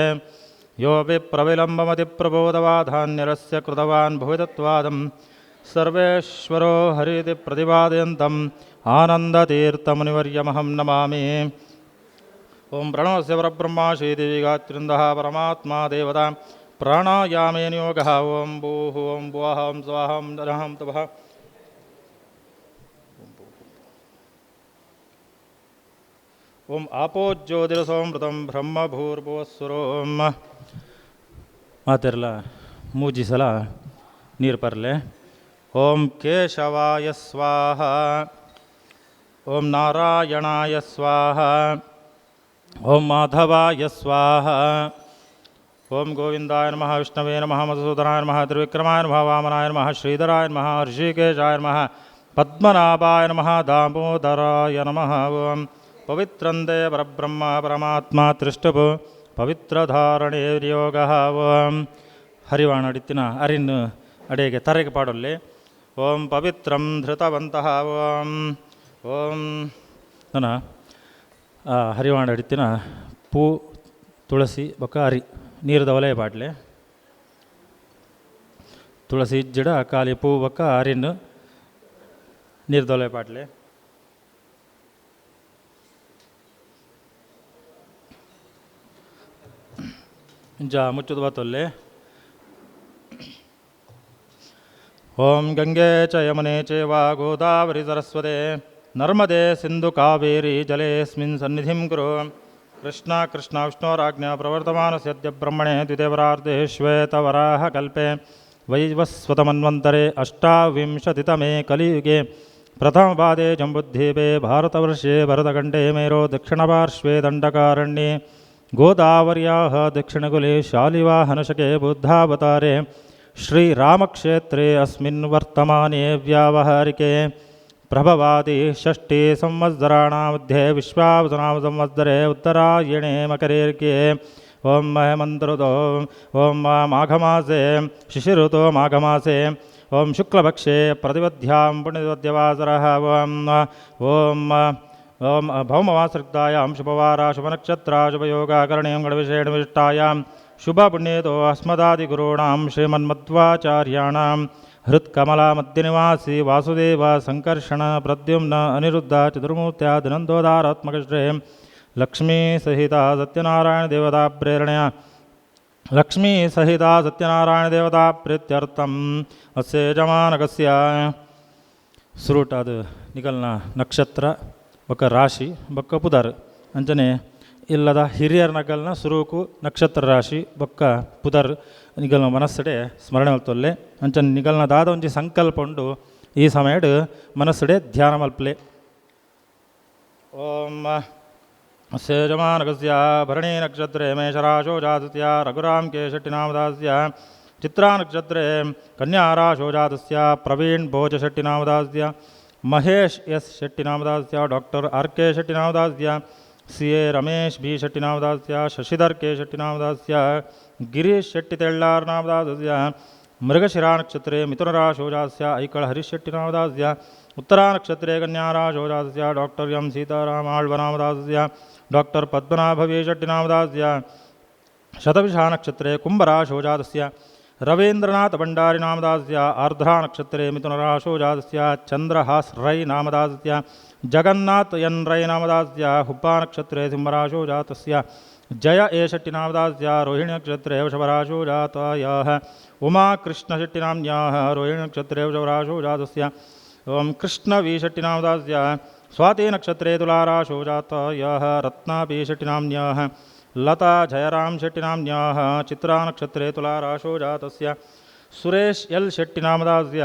S3: ಯೋ ವಿಪ್ರವಿಲಂಬಮತಿಪ್ರಬೋಧವಾಧಾನ್ಯರಸ್ಯ ಕೃತವಾನ್ ಭುವಿತತ್ವಾದಂ ಸರ್ವೇಶ್ವರೋ ಹರಿತಿ ಪ್ರತಿಪಾದಯಂತಂ ಆನಂದತೀರ್ಥಮುನಿವರ್ಯಮಹಂ ನಮಾಮಿ. ಓಂ ಪ್ರಣವಸ್ಯ ಪರಬ್ರಹ್ಮ ಶ್ರೀದೇವಿಗಾತ್ರಿಂದಃ ಪರಮಾತ್ಮಾ ದೇವತಾ ಪ್ರಾಣಾಯಾಮೇ ನಿಯೋಗಃ. ಓಂ ಭೂಃ ಓಂ ಭುವಃ ಓಂ ಸ್ವಃ ಓಂ ನರಃ ತಪಃ. ಓಂ ಆಪೋಜ್ಯೋತಿರಸೋಮೃತಂ ಬ್ರಹ್ಮಭೂರ್ಭುವಸ್ಸುರೋಂ. ಮಾತೆರಲ್ಲ ಮೂಜಿ ಸಲ ನೀರು ಪರ್ಲೆ. ಓಂ ಕೇಶವಾಯ ಸ್ವಾಹ, ಓಂ ನಾರಾಯಣಾಯ ಸ್ವಾಹ, ಓಂ ಮಾಧವಾಯ ಸ್ವಾಹ, ಓಂ ಗೋವಿಂದಾಯ ನಮಃ, ವಿಷ್ಣವೇ ನಮಃ, ಮಧುಸೂದನಾಯ ನಮಃ, ತ್ರಿವಿಕ್ರಮಾಯ ನಮಃ, ವಾಮನಾಯ ನಮಃ, ಶ್ರೀಧರಾಯ ನಮಃ, ಋಷಿಕೇಶಾಯ ನಮಃ, ಪದ್ಮನಾಭಾಯ ನಮಃ, ದಾಮೋದರಾಯ ನಮಃ. ಓಂ ಪವಿತ್ರಂದೇ ಪರಬ್ರಹ್ಮ ಪರಮಾತ್ಮ ತ್ರಿಷ್ಟುಪು ಪವಿತ್ರಧಾರಣೆ ಯೋಗ. ಓಂ ಹರಿವಾಣ ಅಡಿತಿನ ಅರಿನ್ ಅಡೆಗೆ ತರೆಗೆ ಪಾಡೊಲ್ಲೆ. ಓಂ ಪವಿತ್ರಂ ಧೃತವಂತಹ. ಓಂ ಓಂ ನನ್ನ ಹರಿವಾಣ ಅಡಿತಿನ ಪೂ ತುಳಸಿ ಬೊಕ್ಕ ಅರಿ ನೀರದ ಒಲೆಯ ಬಾಟ್ಲೆ ತುಳಸಿ ಜಿಡ ಖಾಲಿ ಪೂ ಬೊಕ್ಕ ಅರಿನ್ನು ನೀರದ ಒಲೆಯ ಬಾಟ್ಲೆ ಜಾ ಮುಚ್ಚುದು ಬತ್ತೊಲ್ಲೆ ಓಂ ಗಂಗೆ ಚ ಯಮುನೆ ಚೈವ ಗೋದಾವರಿ ಸರಸ್ವತೆ ನರ್ಮದೆ ಸಿಂಧು ಕಾವೇರಿ ಜಲೇಸ್ಮಿನ್ ಸನ್ನಿಧಿಂ ಕುರು ಕೃಷ್ಣ ಕೃಷ್ಣ ವಿಷ್ಣೋರಾಜ್ಞಾ ಪ್ರವರ್ತಮಾನಸ್ಯದ್ಯ ಬ್ರಹ್ಮಣೆ ದ್ವಿದೇವರಾರ್ಧೆ ಶ್ವೇತವರಾಹ ಕಲ್ಪೆ ವೈವಸ್ವತಮನ್ವಂತರೆ ಅಷ್ಟಾವಿಂಶತಿತಮೇ ಕಲಿಯುಗೆ ಪ್ರಥಮಪಾದೆ ಜಂಬುದ್ವೀಪೆ ಭಾರತವರ್ಷೆ ಭರತಖಂಡೇ ಮೇರೋ ದಕ್ಷಿಣಪಾರ್ಶ್ವೆ ದಂಡಕಾರಣ್ಯೆ ಗೋದಾವರ್ಯಾಃ ದಕ್ಷಿಣಕುಲೆ ಶಾಲಿವಾಹನಶಕೆ ಬುದ್ಧಾವತಾರೆ ಶ್ರೀರಾಮಕ್ಷೇತ್ರೇ ಅಸ್ಮಿನ್ ವರ್ತಮಾನೆ ವ್ಯಾವಹಾರಿಕೆ ಪ್ರಭವಾದಿ ಷಷ್ಠಿ ಸಂವತ್ಸರಾಣಾಂ ಮಧ್ಯೆ ವಿಶ್ವಾವಸುನಾಮ ಸಂವತ್ಸರೆ ಉತ್ತರಾಯಣೆ ಮಕರೇರ್ಗೆ ಓಂ ಹೇಮಂತಋತೋ ಓಂ ಮಾಘಮಾಸೆ ಶಿಶಿಋತೋ ಮಾಘಮಾಸೆ ಓಂ ಶುಕ್ಲಪಕ್ಷೆ ಪ್ರತಿಪದ್ಯಾಂ ಪುಣ್ಯವಾಸರಃ ಓಂ ಓಂ ಓಂ ಭೌಮವಾಸೃಕ್ತಾಯಾಂ ಶುಭವಾರ ಶುಭನಕ್ಷತ್ರ ಶುಭಯೋಗಕರಣೀಯಂ ಗಣವಿಷೇಣ ವಿಶಿಷ್ಟಾಯಾಂ ಶುಭಪುಣ್ಯೇತೋ ಅಸ್ಮದಾದಿಗುರುಣಾಂ ಶ್ರೀಮನ್ಮಧ್ವಾಚಾರ್ಯಾಣಾಂ ಹೃತ್ಕಮಲ ಮಧ್ಯನಿವಾಸಿ ವಾಸುದೇವ ಸಂಕರ್ಷಣ ಪ್ರದ್ಯುಮ್ನ ಅನಿರುದ್ಧ ಚತುರ್ಮೂರ್ತ್ಯಾದಿನಂದೋದಾರಾತ್ಮಕಶ್ರೇ ಲಕ್ಷ್ಮೀ ಸಹಿತ ಸತ್ಯನಾರಾಯಣ ದೇವತಾ ಪ್ರೇರಣೆಯ ಲಕ್ಷ್ಮೀ ಸಹಿತ ಸತ್ಯನಾರಾಯಣ ದೇವತಾ ಪ್ರೀತ್ಯರ್ಥಂ ಅಸ್ಯ ಯಜಮಾನಕಸ್ಯ ಸುರುಟ್ ಅದು ನಿಗಲ್ನ ನಕ್ಷತ್ರ ಬೊಕ್ಕ ರಾಶಿ ಬೊಕ್ಕ ಪುದರ್ ಅಂಚನೆ ಇಲ್ಲದ ಹಿರಿಯರ ನಗಲ್ನ ಸುರೂಕು ನಕ್ಷತ್ರ ರಾಶಿ ಬೊಕ್ಕ ಪುದರ್ ನಿಗಲ್ನ ಮನಸ್ಸಡೆ ಸ್ಮರಣೆ ಮಲ್ತೊಲ್ಲೆ ಅಂಚನೆ ನಿಗಲ್ನ ದಾದ ಒಂಜಿ ಸಂಕಲ್ಪ ಉಂಡು ಈ ಸಮಯಡ್ ಮನಸ್ಸಡೆ ಧ್ಯಾನ ಮಲ್ಪಲೆ ಓಂ ಯಜಮಾನಕಸ್ಯ ಭರಣಿ ನಕ್ಷತ್ರೇ ಮೇಷರಾಶೋ ಜಾತಸ್ಯ ರಘುರಾಮ್ ಕೆ ಶೆಟ್ಟಿನಾಮದಾಸ್ಯ ಚಿತ್ರಾ ನಕ್ಷತ್ರೇ ಕನ್ಯಾರಾಶೋ ಜಾತಸ್ಯ ಪ್ರವೀಣ್ ಭೋಜ ಶೆಟ್ಟಿನಾಮದಾಸ್ಯ ಮಹೇಶ್ ಎಸ್ ಶೆಟ್ಟಿನಾಮದಾಸ್ಯ ಡಾಕ್ಟರ್ ಆರ್ ಕೆ ಶೆಟ್ಟಿನಾಮದಾಸ್ಯ ಸಿ ಎ ರಮೇಶ್ ಬಿ ಶೆಟ್ಟಿನಾಮದಾಸ್ಯ ಶಶಿಧರ್ ಕೆ ಶೆಟ್ಟಿನಾಮದಾಸ್ಯ ಗಿರೀಶ್ ಶೆಟ್ಟಿ ತೆಳ್ಳಾರ್ ನಾಮದಾಸ್ಯ ಮೃಗಶಿರಾ ನಕ್ಷತ್ರೇ ಮಿಥುನರಾಶೋ ಜಾತಸ್ಯ ಐಕಳ ಹರೀಶ್ ಶೆಟ್ಟಿನಾಮದಾಸ್ಯ ಉತ್ತರಾ ನಕ್ಷತ್ರೇ ಕನ್ಯಾರಾಶೋ ಜಾತಸ್ಯ ಡಾಕ್ಟರ್ ಎಂ ಸೀತಾರಾಮ ಆಳ್ವನಾಮದಾಸ್ಯ ಡಾಕ್ಟರ್ ಪದ್ಮನಾಭ ವಿ ಶೆಟ್ಟಿನಾಮದಾಸ್ಯ ಶತಭಿಷಾ ನಕ್ಷತ್ರೇ ಕುಂಭರಾಶೋ ಜಾತಸ್ಯ ರವೀಂದ್ರನಾಥ ಭಂಡಾರಿ ನಾಮದಾಸ್ಯ ಆರ್ದ್ರಾ ನಕ್ಷತ್ರೇ ಮಿಥುನರಾಶೋ ಜಾತಸ್ಯ ಚಂದ್ರಹಾಸ್ ರೈ ನಾಮದಾಸ್ಯ ಜಗನ್ನಾಥ್ ಎನ್ ರೈ ನಾಮದಾಸ್ಯ ಹುಬ್ಬಾ ನಕ್ಷತ್ರೇ ಸಿಂಹರಾಶೋ ಜಾತಸ್ಯ ಜಯ ಎ ಶೆಟ್ಟಿನಾಮದಾಸ್ಯ ರೋಹಿಣಿ ನಕ್ಷತ್ರೇ ವೃಷಭರಾಶೋ ಜಾತಾಯಾಃ ಉಮಾ ಕೃಷ್ಣ ಶೆಟ್ಟಿನಾಮ್ನ್ಯಾಃ ರೋಹಿಣಿ ನಕ್ಷತ್ರೇ ವೃಷಭರಾಶೋ ಜಾತಸ್ಯ ಓಂ ಕೃಷ್ಣ ವಿ ಶೆಟ್ಟಿನಾಮದಾಸ್ಯ ಸ್ವಾತಿ ನಕ್ಷತ್ರೇ ತುಲಾರಾಶೋ ಜಾತಾಯಾಃ ರತ್ನಾ ಬಿ ಶೆಟ್ಟಿನಾಮ್ನ್ಯಾಃ ಲತಾ ಜಯರಾಮ್ ಶೆಟ್ಟಿನಾಮ್ನ್ಯಾಃ ಚಿತ್ರಾ ನಕ್ಷತ್ರೇ ತುಲಾರಾಶೋ ಜಾತಸ್ಯ ಸುರೇಶ್ ಎಲ್ ಶೆಟ್ಟಿನಾಮದಾಸ್ಯ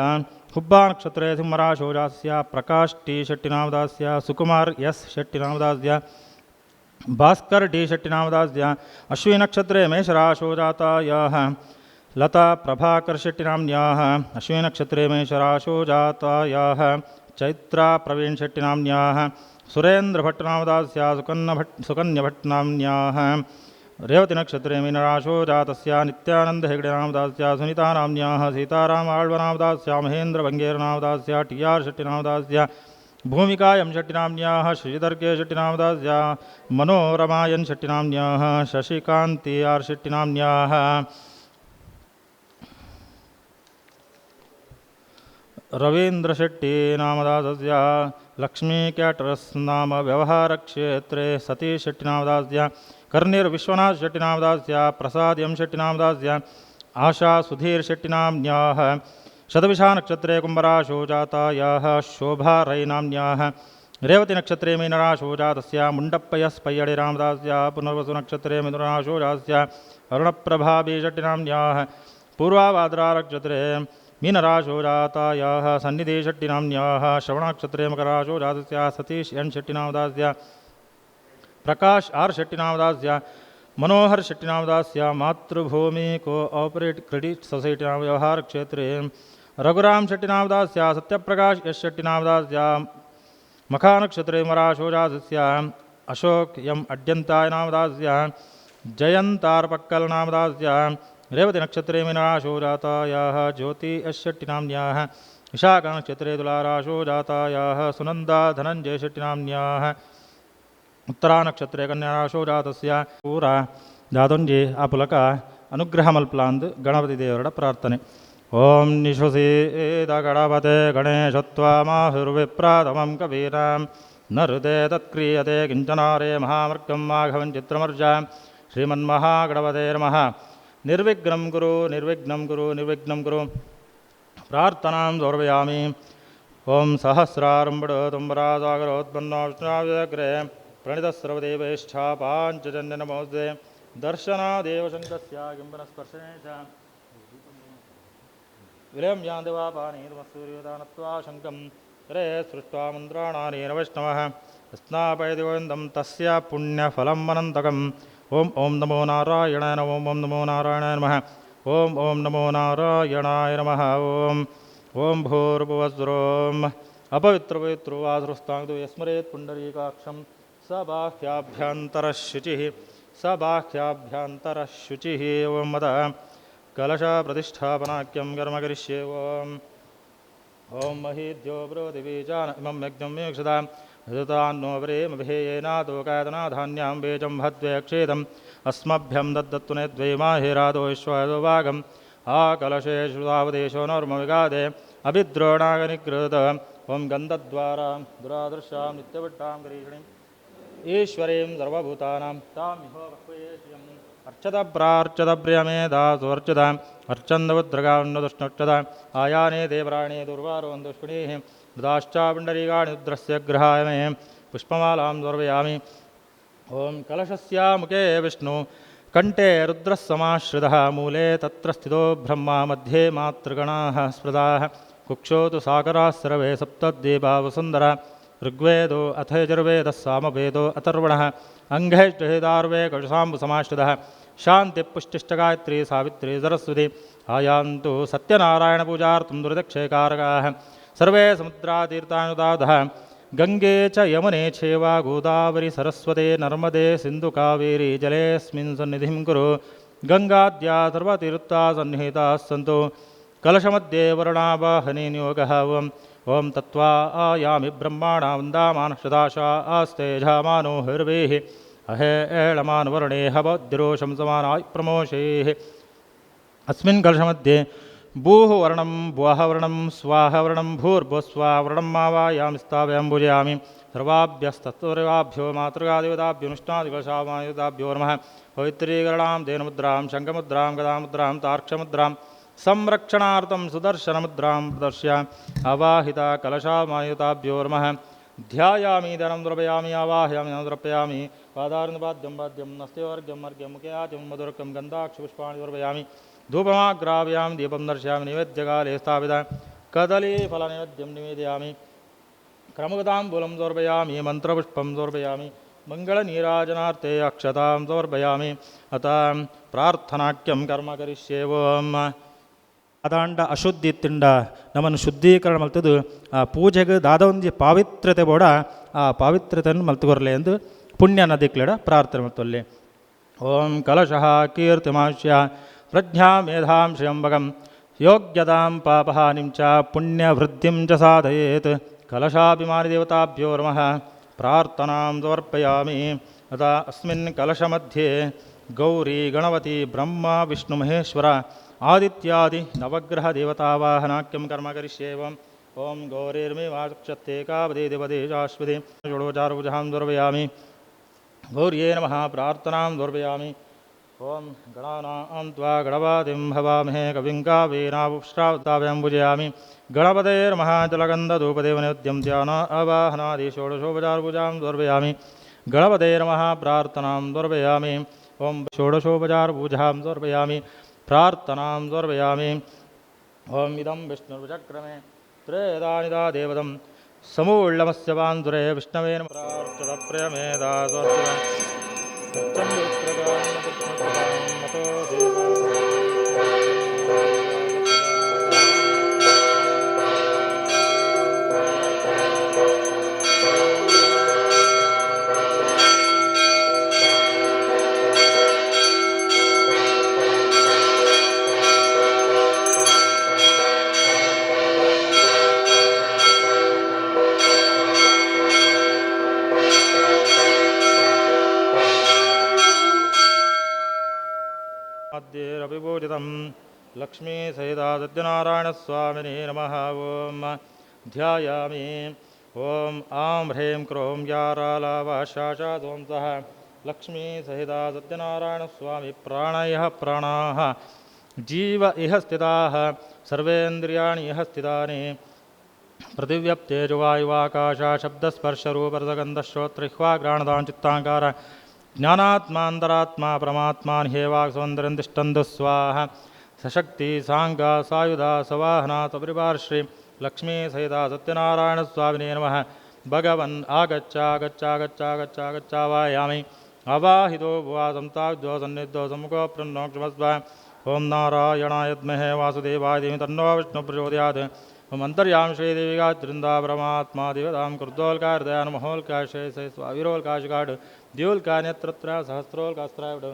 S3: ಹುಬ್ಬಾ ನಕ್ಷತ್ರೇ ಸಿಂಹರಾಶೋ ಜಾತಸ್ಯ ಪ್ರಕಾಶ್ ಟಿ ಶೆಟ್ಟಿನಾಮದಾಸ್ಯ ಸುಕುಮಾರ್ ಎಸ್ ಶೆಟ್ಟಿನಾಮದಾಸ್ಯ ಭಾಸ್ಕರ್ ಡಿ ಶೆಟ್ಟಿನಾಮದಾಸ್ಯ ಅಶ್ವಿನಿ ನಕ್ಷತ್ರೇ ಮೇಷರಾಶೋ ಜಾತಾಯಾಃ ಲತಾ ಪ್ರಭಾಕರ್ ಶೆಟ್ಟಿನಾಮ್ನ್ಯಾಃ ಅಶ್ವಿನಿ ನಕ್ಷತ್ರೇ ಮೇಷರಾಶೋ ಜಾತಾಯಾಃ ಚೈತ್ರಾ ಪ್ರವೀಣ್ ಶೆಟ್ಟಿನಾಮ್ನ್ಯಾಃ ಸುರೇಂದ್ರ ಭಟ್ ನಾಮದಾಸ್ಯ ಸುಕನ್ಯ ಭಟ್ ನಾಮ್ನ್ಯಾಃ ರೇವತಿ ನಕ್ಷತ್ರೇ ಮೀನರಾಶೋ ಜಾತಸ್ಯ ನಿತ್ಯಾನಂದ ಹೆಗ್ಡೆ ನಾಮದಾಸ್ಯ ಸುನಿತಾ ನಾಮ್ನ್ಯಾಃ ಸೀತಾರಾಮ ಆಳ್ವನಾಮದಾಸ್ಯ ಮಹೇಂದ್ರ ಬಂಗೇರ ನಾಮದಾಸ್ಯ ಟಿ ಆರ್ ಶೆಟ್ಟಿನಾಮದಾಸ್ಯ ಭೂಮಿಕಾ ಎಂ ಶೆಟ್ಟಿನಾಮ್ನ್ಯಾಃ ಶ್ರೀಧರ್ ಕೆ ಶೆಟ್ಟಿನಾಮದಾಸ್ಯ ಮನೋರಮಾ ಎನ್ ಶೆಟ್ಟಿನಾಮ್ನ್ಯಾಃ ಶಶಿಕಾಂತಿ ಆರ್ ಶೆಟ್ಟಿನಾಮ್ನ್ಯಾಃ ರವೀಂದ್ರ ಶೆಟ್ಟಿ ನಾಮದಾಸ್ಯ ಲಕ್ಷ್ಮೀ ಕ್ಯಾಟರರ್ಸ್ ನಾಮ ವ್ಯವಹಾರ ಕ್ಷೇತ್ರೇ ಸತೀಶ್ ಶೆಟ್ಟಿನಾಮದಾಸ್ಯ ಕರ್ನೀರ್ ವಿಶ್ವನಾಥ್ ಶೆಟ್ಟಿನಾಮದಾಸ್ಯ ಪ್ರಸಾದ್ ಎಂ ಶೆಟ್ಟಿನಾಮದಾಸ್ಯ ಆಶಾ ಸುಧೀರ್ ಶೆಟ್ಟಿನಾಮ್ನ್ಯಾಃ ಶತಭಿಷಾ ನಕ್ಷತ್ರೇ ಕುಂಭರಾಶೋ ಜಾತಾಯಾಃ ಶೋಭಾ ರೈ ನಾಮ್ನ್ಯಾಃ ರೇವತಿ ನಕ್ಷತ್ರೇ ಮೀನರಾಶೋ ಜಾತಸ್ಯ ಮುಂಡಪ್ಪ ಎಸ್ ಪಯ್ಯಡೆ ರಾಮದಾಸ್ಯ ಪುನರ್ವಸು ನಕ್ಷತ್ರೇ ಮಿಥುನರಾಶೋ ಜಾತಸ್ಯ ಅರುಣಪ್ರಭಾ ಬಿ ಶೆಟ್ಟಿನಾಮ್ನ್ಯಾಃ ಪೂರ್ವಾಭಾದ್ರಾ ನಕ್ಷತ್ರೇ ಮೀನರಾಶೋ ಜಾತಾಯಾಃ ಸನ್ನಿಧಿ ಶೆಟ್ಟಿನಾಮ್ನ್ಯಾಃ ಶ್ರವಣನಕ್ಷತ್ರೇ ಮಕರಾಶೋ ಜಾತಸ್ಯ ಸತೀಶ್ ಎನ್ ಶೆಟ್ಟಿನಾಮದಾಸ್ಯ ಪ್ರಕಾಶ್ ಆರ್ ಶೆಟ್ಟಿನಾಮದಾಸ್ಯ ಮನೋಹರ್ ಶೆಟ್ಟಿನಾಮದಾಸ್ಯ ಮಾತೃಭೂಮಿ ಕೋಆಪರೇಟ್ ಕ್ರೆಡಿಟ್ ಸೊಸೈಟಿ ನಾಮ ವ್ಯವಹಾರ ಕ್ಷೇತ್ರೇ ರಘುರಾಮ್ ಶೆಟ್ಟಿನಾಮದಾಸ್ಯ ಸತ್ಯಪ್ರಕಾಶ್ ಎಸ್ ಶೆಟ್ಟಿನಾಮದಾಸ್ಯ ಮಖಾ ನಕ್ಷತ್ರೇ ಮರಾಶೋ ಜಾತಸ್ಯ ಅಶೋಕ್ ಎಂ ಅಡ್ಯಂತಾಯ ನಾಮದಾಸ್ಯ ಜಯಂತಾರ್ ಪಕ್ಕಲ್ ನಾಮದಾಸ್ಯ ರೇವತಿ ನಕ್ಷತ್ರೇ ಮೀನರಾಶೋ ಜಾತಾಯಾಃ ಜ್ಯೋತಿ ಎಸ್ ಶೆಟ್ಟಿನಾಮ್ನ್ಯಾಃ ವಿಶಾಖ ನಕ್ಷತ್ರೇ ತುಲಾರಾಶೋ ಜಾತಾಯಾಃ ಸುನಂದಾ ಧನಂಜಯ ಶೆಟ್ಟಿನಾಮ್ನ್ಯಾಃ ಉತ್ತರಾನಕ್ಷತ್ರೇ ಕನ್ಯಾರಾಶೋ ಜಾತಸ್ಯ ಪೂರ ಜಾತೊಂಜಿ ಆ ಪುಲಕ ಅನುಗ್ರಹ ಮಲ್ಪಲಾಂದು ಗಣಪತಿ ದೇವರ ಪ್ರಾರ್ಥನೆ. ಓಂ ನಿಶ್ವಸೇದ ಗಣಪತೆ ಗಣೇಶತ್ವಮಾಹುರ್ವಿಪ್ರಾತಮಂ ಕವೀನಾಂ ನ ಹೃದಯ ತತ್ಕ್ರಿಯತೆ ಕಿಂಚನಾರೇ ಮಹಾಮರ್ಗಂ ಮಾಘವಂ ಚಿತ್ರಮರ್ಜ. ಶ್ರೀಮನ್ಮಹಾಗಣಪತೆ ನಮಃ. ನಿರ್ವಿಘ್ನಂ ಕುರು ನಿರ್ವಿಘ್ನಂ ಕುರು ನಿರ್ವಿಘ್ನಂ ಕುರು. ಪ್ರಾರ್ಥನಾಂ ಸಮರ್ಪಯಾಮಿ. ಓಂ ಸಹಸ್ರಾರಂಭ ತುಂಬರಾಸಾಗರೋತ್ಪನ್ನೋ ವಿಷ್ಣುವ್ಯಗ್ರೆ ಪ್ರಣೀತಸ್ರವದೇವೇಷ್ಠಾ ಪಾಂಚಜನ್ಯ ನಮೋಸ್ತೆ. ದರ್ಶನಾದೇವ ಶಂಕಸ್ಯ ಗಿಂಬನಸ್ಪರ್ಶನೇ ಚ ವಿಲಯಂ ಯಾಂದೇವಾಪಾನೀರ್ಮಸೂರ್ಯೋದಾನತ್ವಾ ಶಂಕಂ ರೇ ಸೃಷ್ಟ್ವಾ ಮಂತ್ರಾಣಾನೇನ ವೈಷ್ಣವಃ ಸ್ನಾಪಯತಿ ಗೋವಿಂದಂ ತಸ್ಯ ಪುಣ್ಯಫಲಂ ಅನಂತಕಂ. ಓಂ ಓಂ ನಮೋ ನಾರಾಯಣಾಯ ನಮೋ ಓಂ ನಮೋ ನಾರಾಯಣಾಯ ನಮಃ. ಓಂ ಓಂ ನಮೋ ನಾರಾಯಣಾಯ ನಮಃ. ಓಂ ಓಂ ಭೂರ್ಭುವಸ್ವರೋಂ ಅಪವಿತ್ರಪವಿತ್ರೋ ವಾಸೃಸ್ತಾಂಗ್ದು ಯಸ್ಮರೇತ್ ಪುಂಡರೀಕಾಕ್ಷಂ ಸ ಬಾಹ್ಯಾಭ್ಯಂತರಶುಚಿಃ ಸ ಬಾಹ್ಯಾಭ್ಯಂತರಶುಚಿಃ. ಓಂ ಮದ ಕಲಶ ಪ್ರತಿಷ್ಠಾಪನಾಖ್ಯಂ ಕರ್ಮ ಕರಿಷ್ಯೆ. ಓಂ ಓಂ ಮಹೀದ್ಯೋ ಬ್ರೋಧಿ ಬೀಜಾನ ಇಮಂ ಯಜ್ಞಂ ವೀಕ್ಷತಾಂ ಹೃತಾನ್ನೋ ವರೇಮಭಿಯೇನಾದೋಕಾಯತನಾಧಾನ್ಯಾಂ ಬೀಜಂ ಹದ್ವೇಕ್ಷೇದಂ ಅಸ್ಮಭ್ಯಂ ದದ್ದತ್ತು ನೇದ್ವೈಮಾಹಿರಾದೋ ವಿಶ್ವಾದೋ ಭಾಗಂ ಆ ಕಲಶೇ ಶ್ರುತಾವದೇಶೋ ನರ್ಮವಿಗಾದೆ ಅಭಿದ್ರೋಣಾಗನಿಗೃಹದ. ಓಂ ಗಂಧದ್ವಾರ ದುರಾದೃಶಾಂ ನಿತ್ಯವಟ್ಟಾಂ ಗರೀಷಣಿಂ ಈಶ್ವರೀಂ ಸರ್ವಭೂತಾನಾಂ ತಾಮಿಹೋ ಬಹ್ವಯೇಶ್ಯಂ ಅರ್ಚದ ಪ್ರಾರ್ಚದ ಪ್ರಿಯಮೇಧಾಸುರ್ಚದ ಅರ್ಚಂದವುದ್ರಗಾನ್ನದುಷ್ಣುಕ್ಷದ ಆಯಾನೇ ದೇವರಾಣೇ ದುರ್ವಾರೋ ದುಷ್ಣೀಃ ಮೃದಾಶ್ಚಾಪುಂಡರೀಕಾಣಿರುದ್ರಸ್ಯ ಗೃಹಾಯ ಮೇ ಪುಷ್ಪಮಾಲಾಂ ಸಮರ್ಪಯಾಮಿ. ಓಂ ಕಲಶಸ್ಯ ಮುಖೇ ವಿಷ್ಣು ಕಂಠೆ ರುದ್ರಸ್ಸಮಾಶ್ರಿತಃ ಮೂಲೆ ತತ್ರ ಸ್ಥಿತೋ ಬ್ರಹ್ಮ ಮಧ್ಯೆ ಮಾತೃಗಣಾಃ ಸ್ಮೃತಾಃ ಕುಕ್ಷೋತು ಸಾಗರಾಃ ಸರ್ವೇ ಸಪ್ತದ್ವೀಪಾ ವಸುಂಧರಾ. ಋಗ್ವೇದೋ ಅಥ ಯಜುರ್ವೇದಃ ಸಾಮವೇದೋ ಅಥರ್ವಣಃ ಅಂಗೈಶ್ಚೇದಾರ್ವೇ ಕಷಸಾಂಬು ಸಮಾಶ್ರಿತಃ. ಶಾಂತಿ ಪುಷ್ಟಿಶ್ಚ ಗಾಯತ್ರಿ ಸಾವಿತ್ರಿ ಸರಸ್ವತಿ ಆಯಾಂತು ಸತ್ಯನಾರಾಯಣ ಪೂಜಾರ್ಥಂ ದುರ್ದಕ್ಷೇಕಾರಕಾಃ. ಸರ್ವೇ ಸಮುದ್ರಾತೀರ್ಥಾನುದಾದಃ ಗಂಗೆ ಚ ಯಮುನೆ ಚೈವ ಗೋದಾವರಿ ಸರಸ್ವತಿ ನರ್ಮದೆ ಸಿಂಧು ಕಾವೇರಿ ಜಲೇಸ್ಮಿನ್ ಸನ್ನಿಧಿಂ ಕುರು. ಗಂಗಾದ್ಯಾ ಸರ್ವತೀರ್ಥಾ ಸನ್ನಿಹಿತಾಃ ಸಂತು ಕಲಶಮಧ್ಯೆ ವರುಣಾವಾಹನೆ ನಿಯೋಗಃ. ಓಂ ಓಂ ತತ್ವಾ ಆಯಾಮಿ ಬ್ರಹ್ಮಾಣ ವಂದಾಮಾನ ಶತಾಶಾ ಆಸ್ತೆ ಯಜಮಾನೋ ಹರ್ವೇಃ ಅಹೇ ಏಳಮಾನ್ ವರ್ಣೇ ಹವದ್ದಿರೋಷಂ ಸಮಾನಾಯ್ ಪ್ರಮೋಷೇಃ. ಅಸ್ಮಿನ್ ಕಲಶಮಧ್ಯೆ ಭೂಃ ವರ್ಣಂ ಭುವಃ ವರ್ಣಂ ಸ್ವಾಹ ವರ್ಣಂ ಭೂರ್ಭುವಸ್ವಾಹ ವರ್ಣಂ ಮಾವಾಯಾಮಿ ಸ್ಥಾಪಯಾಮಿ ಪೂಜಯಾಮಿ. ಸರ್ವಾಭ್ಯಸ್ತತ್ವರ್ವಾಭ್ಯೋ ಮಾತೃಗಾದಿವದಾಭ್ಯನುಷ್ಣಾದಿಕಲಶಾಮಾಯುಧಾಭ್ಯೋ ನಮಃ. ಪವಿತ್ರೀಕರಣಾಂ ದೇನಮುದ್ರಾಂ ಶಂಖಮುದ್ರಾಂ ಗದಾಮುದ್ರಾಂ ತಾರ್ಕ್ಷಮುದ್ರಾಂ ಸಂರಕ್ಷಣಾರ್ಥಂ ಸುದರ್ಶನಮುದ್ರಾಂ ಪ್ರದರ್ಶ್ಯ ಅವಾಹಿತ ಕಲಶಾಮಾಯುತಾಭ್ಯೋ ನಮಃ. ಧ್ಯಾಯಾಮಿ ಧನಂ ದ್ರವಯಾಮಿ ಆವಾಹಯಾಮಿ ದ್ರಪಯಾಮಿ. ಪಾದಾರ್ನಪಾದ್ಯಂ ಪಾದ್ಯಂ ನಸ್ತ್ಯವರ್ಗ್ಯಂ ಅರ್ಘ್ಯಂ ಮುಖ್ಯಾಚಂ ಮಧುರಕಂ ಗಂಧಾಕ್ಷಪುಷ್ಪಾಣಿ ದ್ರವಯಾಮಿ. ಧೂಪಮಾಗ್ರಾವ್ಯಾಮಿ ದೀಪಂ ದರ್ಶಯಾಮಿ. ನೈವೇದ್ಯಕಾಲೇ ಸ್ಥಾಪಿತ ಕದಲೀಫಲನೈವೇದ್ಯಂ ನಿವೇದಯಾಮಿ. ಕ್ರಮಗತಾಂಬೂಲಂ ಸಮರ್ಪಯಾಮಿ. ಮಂತ್ರಪುಷ್ಪಂ ಸಮರ್ಪಯಾಮಿ. ಮಂಗಳನೀರಾಜನಾರ್ಥೇ ಅಕ್ಷತಾಂ ಸಮರ್ಪಯಾಮಿ. ಅತ ಪ್ರಾರ್ಥನಾಖ್ಯಂ ಕರ್ಮ ಕರಿಷ್ಯೆ. ಓಂ ಅದಾಂಡ ಅಶುದ್ಧಿ ತಿಂಡ ನಮ್ಮನ್ನು ಶುದ್ಧೀಕರಣ ಮಲ್ತದು ಆ ಪೂಜೆಗೆ ದಾದ ಒಂದು ಪಾವಿತ್ರ್ಯತೆ ಬೋಡ ಆ ಪಾವಿತ್ರ್ಯತೆಯನ್ನು ಮಲ್ತುಕೊರಲೆ ಎಂದು ಪುಣ್ಯ ನದಿಕ್ಲೆಡ ಪ್ರಾರ್ಥನೆ ಮತ್ತಲ್ಲಿ. ಓಂ ಕಲಶಃ ಕೀರ್ತಿಮಾಶ್ಯ ಪ್ರಜ್ಞಾ ಮೇಧಾಂ ಶ್ರಿಯಂಬಗಂ ಯೋಗ್ಯತಾಂ ಪಾಪಹಾನಿಂ ಚ ಪುಣ್ಯವೃದ್ಧಿಂ ಚ ಸಾಧಯೇತ್. ಕಲಶಾಭಿಮಾನಿ ದೇವತಾಭ್ಯೋ ನಮಃ. ಪ್ರಾರ್ಥನಾಂ ಸಮರ್ಪಯಾಮಿ. ಅತ ಅಸ್ಮಿನ್ ಕಲಶಮಧ್ಯೆ ಗೌರಿ ಗಣಪತಿ ಬ್ರಹ್ಮ ವಿಷ್ಣು ಮಹೇಶ್ವರ ಆದಿತ್ಯಾದಿ ನವಗ್ರಹ ದೇವತಾವಾಹನಾಖ್ಯಂ ಕರ್ಮ ಕರಿಷ್ಯೆ. ಓಂ ಗೌರೀರ್ಮೇ ವಾಕ್ಷತೆ ಕಾವದೇ ದೇವದೇ ಶಾಶ್ವತಿ ಷೋಡೋಚಾರ್ಭುಜಾಂ ಸಮರ್ಪಯಾಮಿ. ಗೌರ್ಯೇ ನಮಃ. ಪ್ರಾರ್ಥನಾಂ ಸಮರ್ಪಯಾಮಿ. ಓಂ ಗಣಾನಾಂ ತ್ವಾ ಗಣಪತಿಂ ಭವಾಮಹೇ ಕವಿಂ ಕಾವೇನಾಪುಷ್ಟಾವತಾಭ್ಯಾಂ ಪೂಜಯಾಮಿ. ಗಣಪತೇರ್ನಮಃ. ಜಲಗಂಧಧೂಪದೇವನೈವೇದ್ಯಂ ಧ್ಯಾನ ಆವಾಹನಾದಿ ಷೋಡಶೋಪಚಾರಪೂಜಾಂ ಸಮರ್ಪಯಾಮಿ. ಗಣಪತೇರ್ನಮಃ. ಪ್ರಾರ್ಥನಾಂ ಸಮರ್ಪಯಾಮಿ. ಓಂ ಷೋಡಶೋಪಚಾರಪೂಜಾಂ ಸಮರ್ಪಯಾಮಿ. ಪ್ರಾರ್ಥನಾಂ ಸಮರ್ಪಯಾಮಿ. ಓಂ ಇದಂ ವಿಷ್ಣುರ್ವಚಕ್ರಮೇ ತ್ರೇದಾನಿದಾ ದೇವದಂ ಸಮೂಳ್ಳಮಸ್ಯ ಬಾಂಧುರೇ ವಿಷ್ಣವೇ ನಮಃ. ಪ್ರಾರ್ಥದ ಪ್ರಿಯಮೇಧಾ पुष्पैरभिपूजितं लक्ष्मीसहिता सत्यनारायणस्वामिने नमः। ॐ ध्यायामि। ॐ आं ह्रीं क्रों यारालावाशाचादोंसः लक्ष्मीसहिता सत्यनारायणस्वामी प्राणयः प्राणाः जीव इह स्थिताः सर्वेन्द्रियाणि इह स्थितानि पृथिव्यप्तेजुवायुवाकाश शब्दस्पर्शरूपरसगन्धश्रोत्रह्वाघ्राणदान् चित्ताङ्कार ज्ञानात्मान्तरात्मा परमात्मा हेवाक्सौन्दर्यं तिष्ठन्तु स्वाहा। सशक्ति सांगा सायुधा सवाहना सपरिवारश्री लक्ष्मी सहिता सत्यनारायणस्वामिने नमः। भगवन् आगच्चागच्चागच्चागच्चागच्चावायामि अवाहितो भुवासं ताग्दो सन्निधो सम्मुखो प्रन्नोक्षमस्व। ॐ नारायणाय विद्महे वासुदेवाय धीमहि तन्नो विष्णुः प्रचोदयात्। ॐ अन्तर्यामि श्रीदेविगात्रृन्दा परमात्मा देवतां कृतोल्कार्दयान् महोल्काशे स्वाविरोल्काशकाड् द्योल्कान्यत्र सहस्रोल्कास्त्राविड।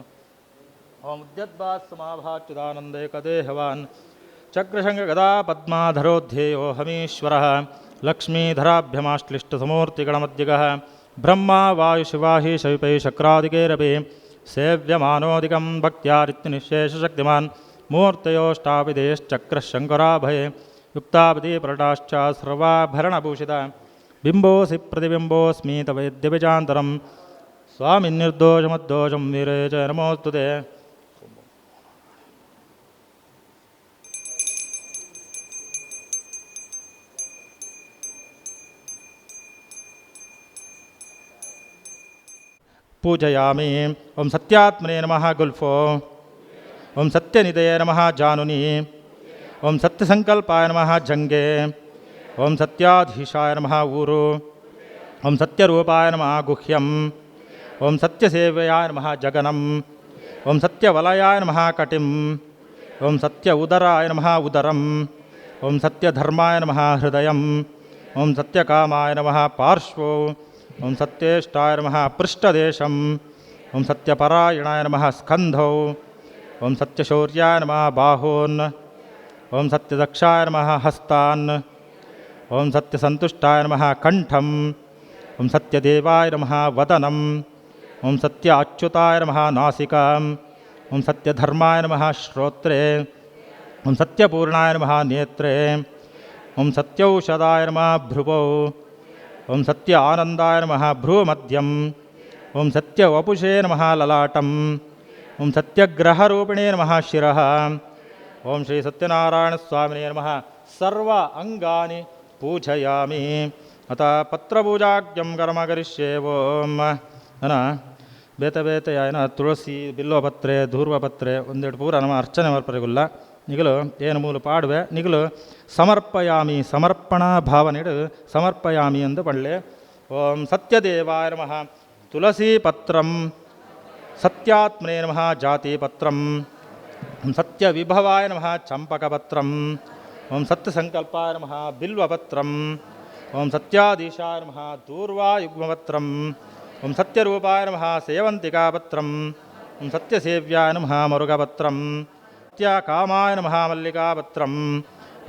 S3: ॐ उद्यद्भासमाभाच्युतानन्दे कदेहवान् चक्रशङ्खगदा पद्माधरोध्येयो हमीश्वरः लक्ष्मीधराभ्यमाश्लिष्टसमूर्तिगणमध्यगः ब्रह्मा वायुशिवा हि शविपै शक्रादिकेरपि सेव्यमानोऽधिकं भक्त्यादित्यनिःशेषशक्तिमान् मूर्तयोष्टाभिधेश्चक्रः शङ्कराभये युक्तापदि प्रटाश्च सर्वाभरणभूषिता बिम्बोऽसि प्रतिबिम्बोऽस्मि तवेद्यभिचान्तरं स्वामिन्निर्दोषमद्दोषं वीरे च नमोऽस्तु ते। पूजयामि। ओं सत्यात्मने नमः गुल्फो। ओं सत्यनिधये नमः जानुनी। ओं सत्यसंकल्पाय नमः जंगे। ओं सत्याधीशाय नमः ऊरु। ओं सत्यरूपाय नमः गुह्यम। ओं सत्यसेव्याय नमः जगनम। ओं सत्यवलयाय नमः कटिम। ओं सत्य उदराय नमः उदरम। ओं सत्यधर्माय नमः हृदयम। ओं सत्यकामाय नमः पार्श्वो। ओं सत्येष्टाय नमः पृष्ठदेशम्। ओं सत्यपरायणाय नमः स्कन्धौ। ओं सत्यशौर्याय नमः बाहोन्। ओं सत्यदक्षाय नमः हस्तान्। ओं सत्यसन्तुष्टाय नमः कण्ठम्। ओं सत्यदेवाय नमः वदनम्। ओं सत्याच्युताय नमः नासिकाम्। ओं सत्यधर्माय नमः श्रोत्रे। ओं सत्यपूर्णाय नमः नेत्रे। ओं सत्यौषधाय नमः भ्रुवौ। ओं सत्य आनंदाय नमः भ्रूमध्यम्। ओं सत्य वपुषे नमः ललाटम्। ओं सत्यग्रहरूपिणे नमः शिरः। ओं श्री सत्यनारायणस्वामिने नमः। सर्व अंगानि पूजयामि। अतः पत्रपूजाज्ञं कर्म करिष्ये। ओं ಅನ ಬೇತೆ ಬೇತೆ ಏನ ತುಳಸಿ ಬಿಲ್ಲೋಪತ್ರೆ ಧೂರ್ವಪತ್ರೆ ಒಂದೆರಡು ಪೂರ ನಮ್ಮ ಅರ್ಚನೆ ಮರ್ಪರೆಗುಲ್ಲ ನಿಗಲು ಏನು ಮೂಲ ಪಾಡುವೆ ನಿಗಲು ಸಮರ್ಪಯಾಮಿ ಸಮರ್ಪಣಾ ಭಾವನೆಡು ಸಮರ್ಪಯಾಮಿ ಎಂದು ಪಳ್ಳೆ. ಓಂ ಸತ್ಯದೇವಾಯ ನಮಃ ತುಳಸಿ ಪತ್ರಂ. ಸತ್ಯಾತ್ಮನೇ ನಮಃ ಜಾತಿ ಪತ್ರಂ. ಸತ್ಯವಿಭವಾಯ ನಮಃ ಚಂಪಕಪತ್ರಂ. ಓಂ ಸತ್ಯಸಂಕಲ್ಪಾಯ ನಮಃ ಬಿಲ್ವಪತ್ರಂ. ಓಂ ಸತ್ಯಾಧೀಶಾಯ ನಮಃ ದೂರ್ವಾಯುಗ್ಮಪತ್ರಂ. ಓಂ ಸತ್ಯರೂಪಾಯ ನಮಃ ಸೇವಂತಿಕಾಪತ್ರಂ. ಓಂ ಸತ್ಯಸೇವ್ಯಾಯ ನಮಃ ಮರುಗಪತ್ರಂ. ಸತ್ಯಕಾಮಾಯ ನಮಃ ಮಲ್ಲಿಕಾಪತ್ರಂ.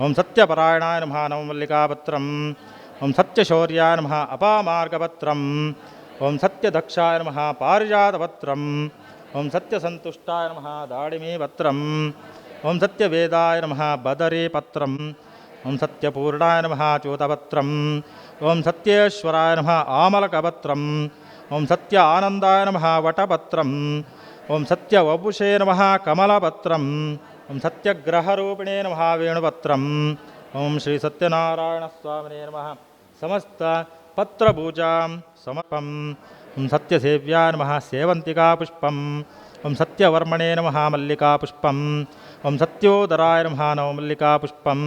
S3: ಓಂ ಸತ್ಯಪರಾಯಣಾಯ ನಮಃ ನವಮಲ್ಲಿಕಾಪತ್ರಂ. ಓಂ ಸತ್ಯಶೌರ್ಯಾಯ ನಮಃ ಅಪಾಮಾರ್ಗಪತ್ರಂ. ಓಂ ಸತ್ಯದಕ್ಷಾಯ ನಮಃ ಪಾರಿಜಾತಪತ್ರಂ. ಓಂ ಸತ್ಯಸಂತುಷ್ಟಾಯ ನಮಃ ದಾಳಿಮೀಪತ್ರಂ. ಓಂ ಸತ್ಯವೇದಾಯ ನಮಃ ಬದರೀಪತ್ರಂ. ಓಂ ಸತ್ಯಪೂರ್ಣಾಯ ನಮಃ ಚ್ಯೂತಪತ್ರಂ. ಓಂ ಸತ್ಯೇಶ್ವರಾಯ ನಮಃ ಆಮಲಕಪತ್ರಂ. ಓಂ ಸತ್ಯ ಆನಂದಾಯ ನಮಃ ವಟಪತ್ರಂ. ಓಂ ಸತ್ಯವಪುಷೇ ನಮಃ ಕಮಲಪತ್ರಂ. ಓಂ ಸತ್ಯಗ್ರहरूಪಿಣೇ ನಮಃ ವೇಣುಪತ್ರಂ. ಓಂ ಶ್ರೀ ಸತ್ಯನಾರಾಯಣ ಸ್ವಾಮಿನೇ ನಮಃ. ಸಮಸ್ತ ಪತ್ರಪೂಜಾಂ ಸಮರ್ಪಂ. ಓಂ ಸತ್ಯಸೇವ್ಯಾಯ ನಮಃ ಸೇವಂತಿಕಾಪುಷ್ಪಂ. ಓಂ ಸತ್ಯವರ್ಮಣೇ ನಮಃ ಮಲ್ಲಿಕಾಪುಷ್ಪಂ. ಓಂ ಸತ್ಯೋದರಾಯ ನಮಃ ನವಮಲ್ಲಿಕಾಪುಷ್ಪಂ.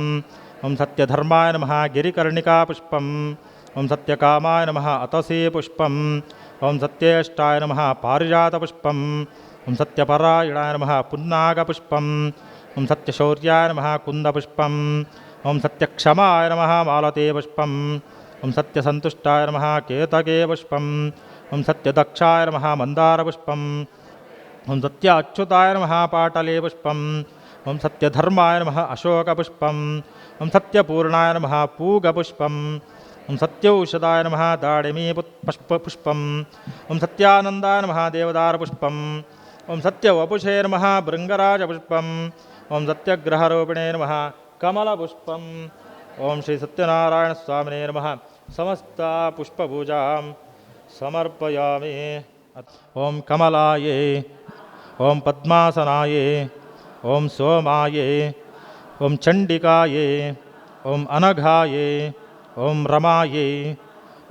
S3: ಓಂ ಸತ್ಯಧರ್ಮಾಯ ನಮಃ ಗಿರಿಕರ್ಣಿಕಾಪುಷ್ಪಂ. ಓಂ ಸತ್ಯಕಾಮಾಯ ನಮಃ ಅತಸೀ ಪುಷ್ಪಂ. ಓಂ ಸತ್ಯೇಷ್ಟಾಯ ನಮಃ ಪಾರಿಜಾತಪುಷ್ಪಂ. ಓಂ ಸತ್ಯಪರಾಯಣಾಯ ನಮಃ ಪುನ್ನಾಗಪುಷ್ಪಂ. ಓಂ ಸತ್ಯಶೌರ್ಯಾಯ ನಮಃ ಕುಂದಪುಷ್ಪಂ. ಓಂ ಸತ್ಯಕ್ಷಮಾಯ ನಮಃ ಮಾಲತೇ ಪುಷ್ಪಂ. ಓಂ ಸತ್ಯಸಂತುಷ್ಟಾಯ ನಮಃ ಕೇತಕೇ ಪುಷ್ಪಂ. ಓಂ ಸತ್ಯದಕ್ಷಾಯ ನಮಃ ಮಂದಾರಪುಷ್ಪಂ. ಓಂ ಸತ್ಯ ಅಚ್ಯುತಾಯ ನಮಃ ಪಾಟಲೇ ಪುಷ್ಪಂ. ಓಂ ಸತ್ಯಧರ್ಮಾಯ ನಮಃ ಅಶೋಕಪುಷ್ಪಂ. ಓಂ ಸತ್ಯಪೂರ್ಣಾಯ ನಮಃ ಪೂಗಪುಷ್ಪಂ. ಓಂ ಸತ್ಯೌಷಧಾಯ ನಮಃ ದಾಳಿಮೀ ಪುಷ್ಪಂ. ಓಂ ಸತ್ಯಾನಂದಾಯ ನಮಃ ದೇವದಾರಪುಷ್ಪಂ. ओं सत्यवपुषे नमः भृङ्गराजपुष्पम् ओं सत्यग्रहरूपिणे नमः कमलपुष्पम् ओं श्री सत्यनारायणस्वामिने नमः समस्ता पुष्पपूजां समर्पयामि ओं कमलाये ओं पद्मासनाये ओं सोमाये ओं चण्डिकाये ओं अनघाये ओं रमाये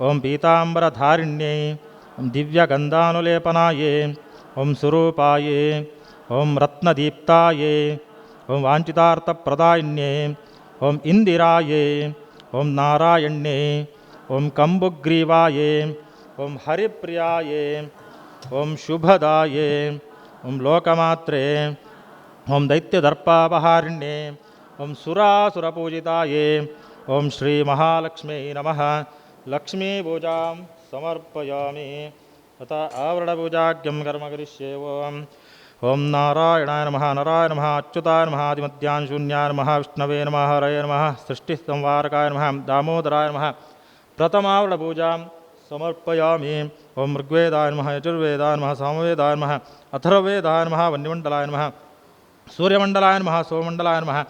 S3: ओं पीताम्बरधारिण्ये ओं दिव्यगन्धानुलेपनाये ओं सुरूपाये ओं रत्नदीप्ताये ओं वाञ्छितार्थप्रदायिन्ये ओं इन्दिराये ओं नारायण्ये ओं कम्बुग्रीवाये ओं हरिप्रियाये ओं शुभदाये ओं लोकमात्रे ओं दैत्यदर्पापहारिण्ये ओं सुरासुरपूजिताये ओं श्रीमहालक्ष्म्यै नमः लक्ष्मीपूजां समर्पयामि तथा आवरणपूजाख्यं कर्म करिष्ये ओं नारायणाय नमः नराय नमः अच्युताय नमः आदिमध्यान् शून्याय नमः विष्णवे नमः हरये नमः सृष्टिसंहारकाय नमः दामोदराय नमः प्रथमावरणपूजां समर्पयामि ओं ऋग्वेदाय नमः यजुर्वेदाय नमः सामवेदाय नमः अथर्ववेदाय नमः वन्यमण्डलाय नमः सूर्यमण्डलाय नमः सोममण्डलाय नमः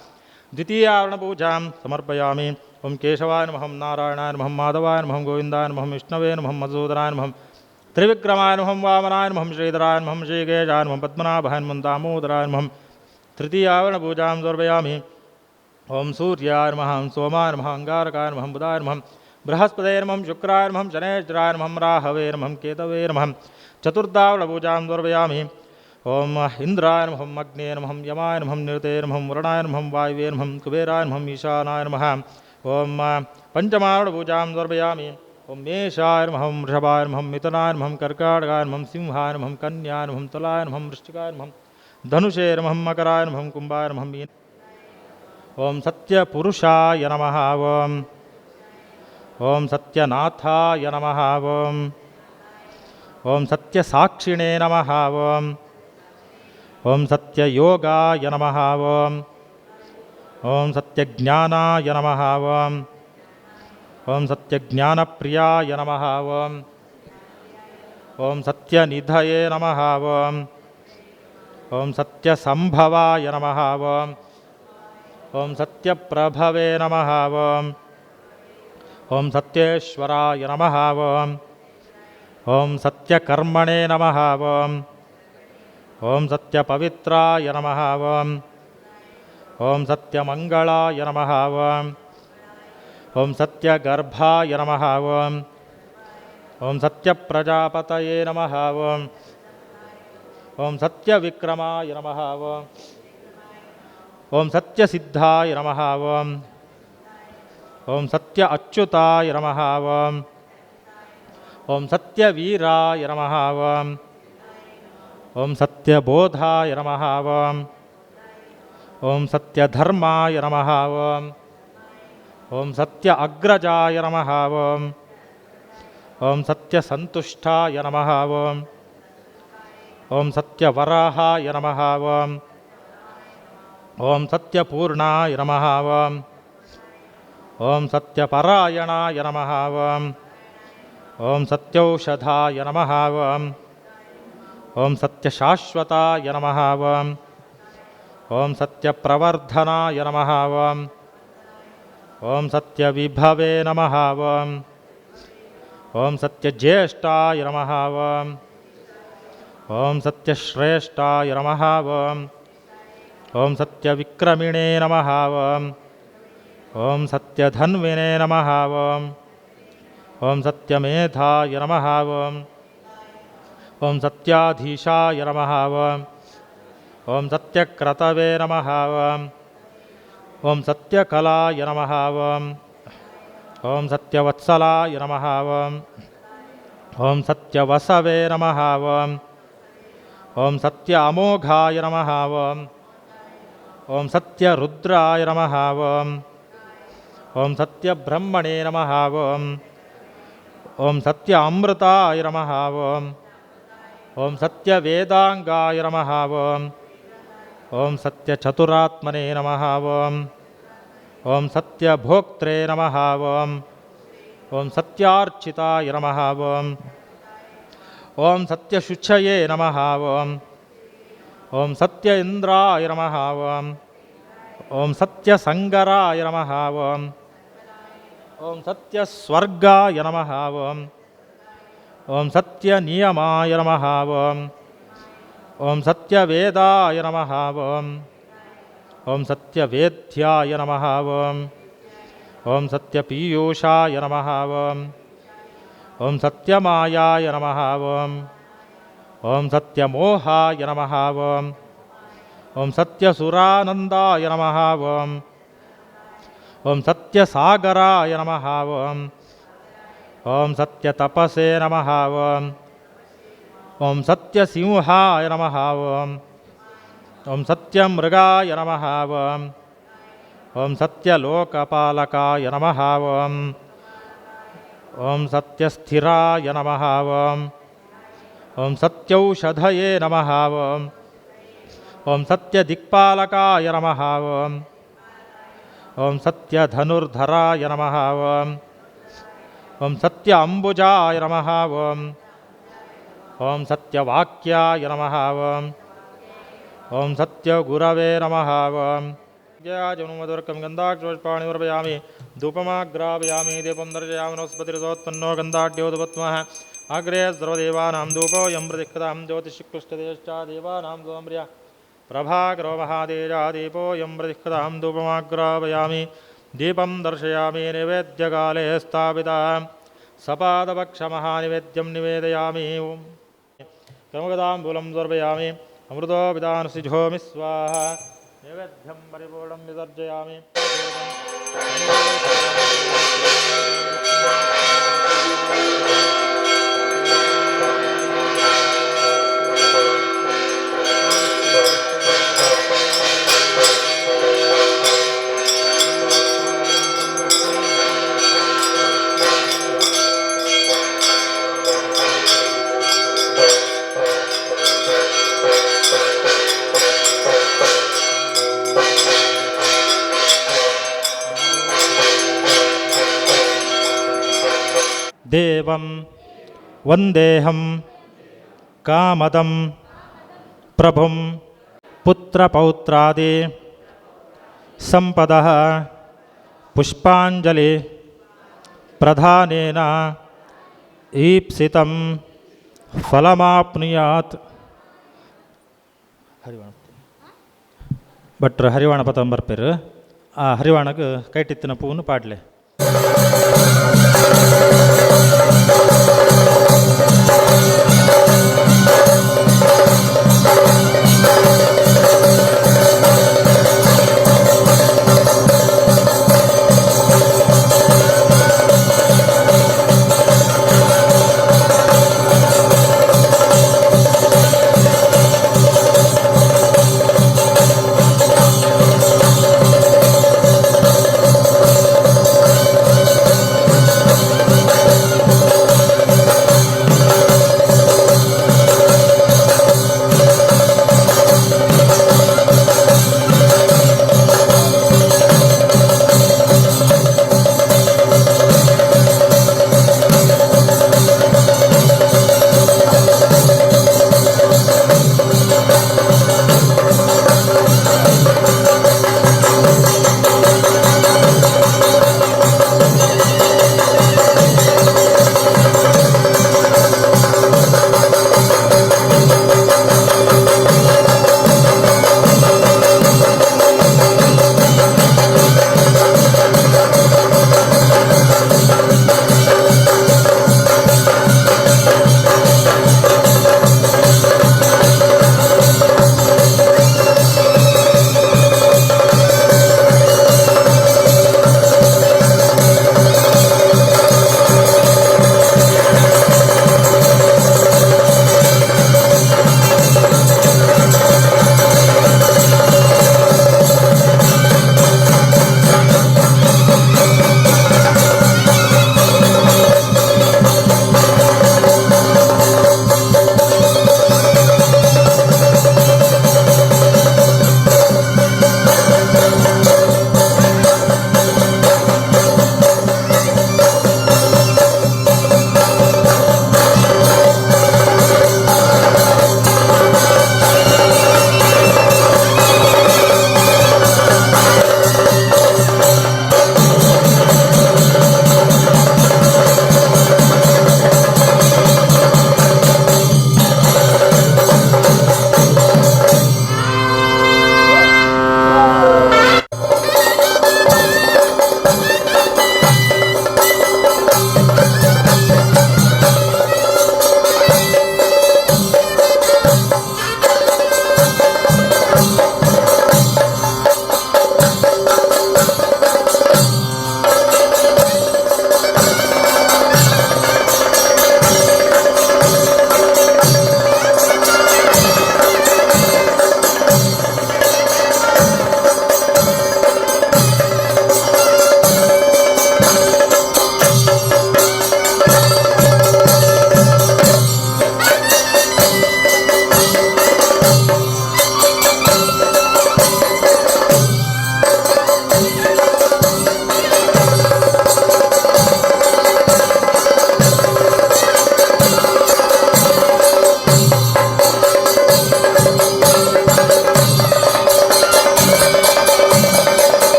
S3: द्वितीयावरणपूजां समर्पयामि ओं केशवाय नमः नारायणाय नमः माधवाय नमः गोविन्दाय नमः विष्णवे नमः मधुसूदनाय नमः त्रिविक्रमाय नमः वामनाय नमः श्रीधराय नमः श्रीकेशाय नमः पद्मनाभाय नमः दामोदराय नमः तृतीयावरणपूजां समर्पयामि ओं सूर्याय नमः सोमाय नमः अंगारकाय नमः बुधाय नमः बृहस्पतये नमः शुक्राय नमः शनैश्चराय नमः राहवे नमः केतवे नमः चतुर्थावरणपूजां समर्पयामि ओं इंद्राय नमः अग्ने नमः यमाय नमः निरते नमः वरुणाय नमः वायवे नमः कुबेराय नमः ईशानाय नमः ओं पञ्चमावरणपूजां समर्पयामि ओं मेषाय नमः वृषभाय नमः मिथुनाय नमः कर्काटकाय नमः सिंहाय नमः कन्याय नमः तुलाय नमः वृश्चिकाय नमः धनुषे नमः मकराय नमः कुम्भाय नमः ओं सत्यपुरुषाय नमः ओं सत्यनाथाय नमः ओं सत्यसाक्षिणे नमः ओं सत्ययोगाय नमः ओं सत्यज्ञानाय नमः ओं सत्यज्ञानप्रियाय नमः ओं सत्यनिधये नमः ओं सत्यसंभवाय नमः ओं सत्यप्रभवे नमः ओं सत्येश्वराय नमः ओं सत्यकर्मणे नमः ओं सत्यपवित्राय नमः ओं सत्यमङ्गलाय नमः ओं सत्यगर्भाय नमः ओं सत्यप्रजापतये नमः ओं सत्यविक्रमाय नमः ओं सत्यसिद्धाय नमः ओं सत्य अच्युताय नमः ओं सत्यवीराय नमः ओं सत्यबोधाय नमः ओं सत्यधर्माय नमः ओं सत्य अग्रजाय नमः ओं सत्यसन्तुष्टाय नमः ओं सत्यवराहाय नमः ओं सत्यपूर्णाय नमः ओं सत्यपरायणाय नमः ओं सत्यौषधाय नमः ओं सत्यशाश्वताय नमः ओं सत्यप्रवर्धनाय नमः ओं सत्यविभवे नमः ओं सत्यज्येष्ठाय नमः ओं सत्यश्रेष्ठाय नमः ओं सत्यविक्रमिणे नमः ओं सत्यधन्विने नमः ओं सत्यमेधाय नमः ओं सत्याधीशाय नमः ओं सत्यक्रतवे नमः ओं सत्यकलाय नमः ओं सत्यवत्सलाय नमः ओं सत्यवसवे नमः ओं सत्य अमोघाय नमः ओं सत्यरुद्राय नमः ओं सत्यब्रह्मणे नमः ओं सत्य अमृताय नमः ओं सत्यवेदांगाय नमः ओं सत्यचतुरात्मने नमः ओं सत्यभोक्त्रे नमः ओं सत्यार्चिताय नमः ओं सत्यशुचये नमः ಓಂ ಸತ್ಯ ಇಂದ್ರಾಯ ನಮಃ ಓಂ ಓಂ ಸತ್ಯ ಸಂಗರಾಯ ನಮಃ ಓಂ ಓಂ ಸತ್ಯ ಸ್ವರ್ಗಾಯ ನಮಃ ಓಂ ಓಂ ಸತ್ಯ ನಿಯಮಾಯ ನಮಃ ಓಂ ಓಂ ಸತ್ಯ ವೇದಾಯ ನಮಃ ಓಂ ಓಂ ಸತ್ಯ ವೇದ್ಯಾಯ ನಮಃ ಓಂ ಓಂ ಸತ್ಯ ಪೀಯೂಷಾಯ ನಮಃ ಓಂ ಓಂ ಸತ್ಯ ಮಾಯಾಯ ನಮಃ ಓಂ ಓಂ ಸತ್ಯ ಮೋಹಾಯ ನಮಃ ಓಂ ಓಂ ಸತ್ಯ ಸುರಾನಂದಾಯ ನಮಃ ಓಂ ಓಂ ಸತ್ಯ ಸಾಗರಾಯ ನಮಃ ಓಂ ಓಂ ಸತ್ಯ ತಪಸೇ ನಮಃ ಓಂ ಓಂ ಸತ್ಯ ಸಿಂಹಾಯ ನಮಃ ಓಂ ಓಂ ಸತ್ಯ ಮೃಗಾಯ ನಮಃ ಓಂ ಓಂ ಸತ್ಯ ಲೋಕಪಾಲಕಾಯ ನಮಃ ಓಂ ಓಂ ಸತ್ಯ ಸ್ಥಿರಾಯ ನಮಃ ಓಂ ಓಂ ಸತ್ಯೌಷಧಯೇ ನಮಃ ಓಂ ಓಂ ಸತ್ಯ ದಿಕ್ಪಾಲಕಾಯ ನಮಃ ಓಂ ಓಂ ಸತ್ಯ ಧನುರ್ಧರಾಯ ನಮಃ ಓಂ ಓಂ ಸತ್ಯ ಅಂಬುಜಾಯ ನಮಃ ಓಂ ಓಂ ಸತ್ಯ ವಾಕ್ಯಾಯ ನಮಃ ಓಂ ಓಂ ಸತ್ಯ ಗುರವೇ ನಮಃ ಓಂ ಜನುಮದುರ್ಕಂ ಗಂಧಾಕ್ಷೋಷ್ಪಾಣಿರ್ಭಯಾಮಿ ಧೂಪಮಾಗ್ರಾಪಯಾಮಿ ದೀಪಂ ದರ್ಶಯಾಮಿ ನಮಸ್ಪತಿರಸೋತ್ಪನ್ನೋ ಗಂಧಾಢ್ಯೋದಪತ್ಮಃ ಅಗ್ರೇ ಸರ್ವದೇವಾನಾಂ ಧೂಪೋऽयं ಪ್ರತಿಷ್ಠಿತಃ ಜ್ಯೋತಿಷ್ಕೃಷ್ಟದೇಶ್ಚ ದೇವಾನಾಂ ಸೋಮ್ರ್ಯ ಪ್ರಭಾಕರೋ ಮಹಾದೇಜ ದೀಪೋऽयं ಪ್ರತಿಷ್ಠಿತಃ ಧೂಪಮಾಗ್ರಾಪಯಾಮಿ ದೀಪಂ ದರ್ಶಯಾಮಿ ನೈವೇದ್ಯಕಾಲೇ ಸ್ಥಾಪಿತಃ ಸಪಾದಪಕ್ಷಮಹಾನಿವೇದ್ಯಂ ನಿವೇದಯಾಮಿ ಕರ್ಮಗದಾಂಬೂಲಂ ಸಮರ್ಪಯಾಮಿ ಅಮೃತೋ ಪಿಧಾನಸಿಜೋಮಿ ಸ್ವಾಹ ನೈವೇದ್ಯಂ ಪರಿಪೂರ್ಣಂ ವಿಸರ್ಜಯಾಮಿ ದೇವಂ ವಂದೇಹಂ ಕಾಮದಂ ಪ್ರಭುಂ ಪುತ್ರಪೌತ್ರಾದಿ ಸಂಪದಃ ಪುಷ್ಪಾಂಜಲಿ ಪ್ರಧಾನೇನ ಈಪ್ಸಿತಂ ಫಲಮಾಪ್ನುಯಾತ್. ಹರಿವಾಣ ಭಟ್ರು ಹರಿವಾಣ ಪತಂ ಬರ್ಪೇರು. ಆ ಹರಿವಾಣಕ್ಕೆ ಕೈಟಿತ್ತಿನ ಪೂವನ್ನು ಪಾಡ್ಲೆ.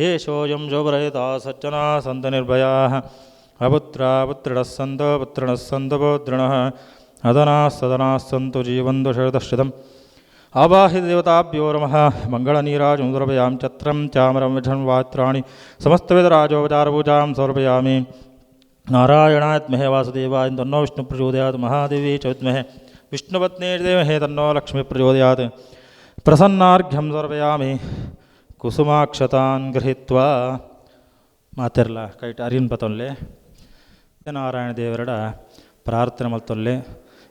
S3: ದೇಶೋಯಂ ಶೋಭರಹಿತಾ ಸಜ್ಜನಾ ಸಂತ ನಿರ್ಭಯಾಃ ಅಪುತ್ರಾ ಪುತ್ರಿಣಃ ಸಂತೋ ಪುತ್ರಿಣಃ ಸಂತೋ ಪೌತ್ರಿಣಃ ಅದನಾಸ್ತದನಾಸ್ತಂತು ಜೀವಂತು ಶರದಶ್ರಿತಂ ಆವಾಹಿ ದೇವತಾಭ್ಯೋ ನಮಃ ಮಂಗಳನೀರಾಜಂ ಸಮರ್ಪಯಾಮಿ ಛತ್ರಂ ಚಾಮರಂ ವಾತ್ರಾಣಿ ಸಮಸ್ತವಿಧರಾಜೋಪಚಾರಪೂಜಾಂ ಸಮರ್ಪಯಾಮಿ ನಾರಾಯಣಾತ್ಮಹೇ ವಾಸುದೇವಾಯ ತನ್ನೋ ವಿಷ್ಣು ಪ್ರಚೋದಯಾತ್ ಮಹಾದೇವಿ ಚ ವಿದ್ಮಹೇ ವಿಷ್ಣುಪತ್ನೇ ದೇವಹೇ ತನ್ನೋ ಲಕ್ಷ್ಮೀ ಪ್ರಚೋದಯಾತ್ ಪ್ರಸನ್ನಾರ್ಘ್ಯಂ ಸಮರ್ಪಯಾಮಿ ಕುಸುಮಾಕ್ಷತಾನ್ ಗೃಹೀತ್ವಾ ಮಾತೆರ್ಲ ಕೈಟ್ ಅರಿನ್ ಪತೊಲ್ಲೆ ಸತ್ಯನಾರಾಯಣ ದೇವರಡ ಪ್ರಾರ್ಥನೆ ಮಲ್ತೊಲ್ಲೆ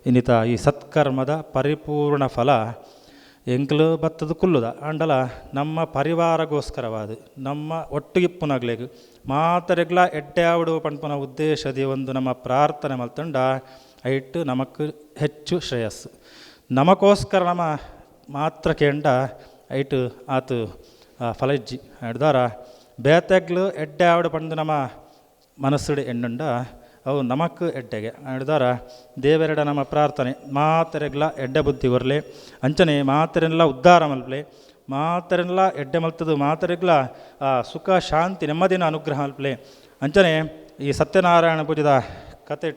S3: ಇನ್ನಿತ ಈ ಸತ್ಕರ್ಮದ ಪರಿಪೂರ್ಣ ಫಲ ಎಂಕ್ಲು ಬತ್ತದ ಕುಲ್ಲುದ ಅಂಡಲ ನಮ್ಮ ಪರಿವಾರಗೋಸ್ಕರವಾದ ನಮ್ಮ ಒಟ್ಟಿಗಿಪ್ಪುನಾಗ್ಲೇಗ ಮಾತರೆಗ್ಲ ಎಡ್ಡೆ ಆವಡು ಪಂಪನ ಉದ್ದೇಶದಿ ಒಂದು ನಮ್ಮ ಪ್ರಾರ್ಥನೆ ಮಲ್ತಂಡ ಐಟ್ಟು ನಮಕ್ ಹೆಚ್ಚು ಶ್ರೇಯಸ್ಸು ನಮಗೋಸ್ಕರ ನಮ್ಮ ಮಾತ್ರ ಕೇಂಡ ಐಟು ಆತು ಫಲಜ್ಜಿ ಹಿಡ್ದಾರ ಬೇತೆಗ್ಲು ಎಡ್ಡೆ ಆವಡು ಪಂದು ನಮ್ಮ ಮನಸ್ಸುಡು ಎಣ್ಣುಂಡ ಅವು ನಮಕ್ ಎಡ್ಡೆಗೆ ಹಿಡ್ದಾರ ದೇವರೆಡ ನಮ್ಮ ಪ್ರಾರ್ಥನೆ ಮಾತರೆಗ್ಲ ಎಡ್ಡೆ ಬುದ್ಧಿ ಬರಲಿ ಅಂಚನೆ ಮಾತರೆಲ್ಲ ಉದ್ಧಾರ ಮಲ್ಪಲೆ ಮಾತರೆಲ್ಲ ಎಡ್ಡೆ ಮಲ್ತದು ಮಾತರೆಗ್ಲ ಸುಖ ಶಾಂತಿ ನೆಮ್ಮದಿನ ಅನುಗ್ರಹ ಮಲ್ಪಲೆ ಅಂಚನೆ ಈ ಸತ್ಯನಾರಾಯಣ ಪೂಜೆದ ಕತೆ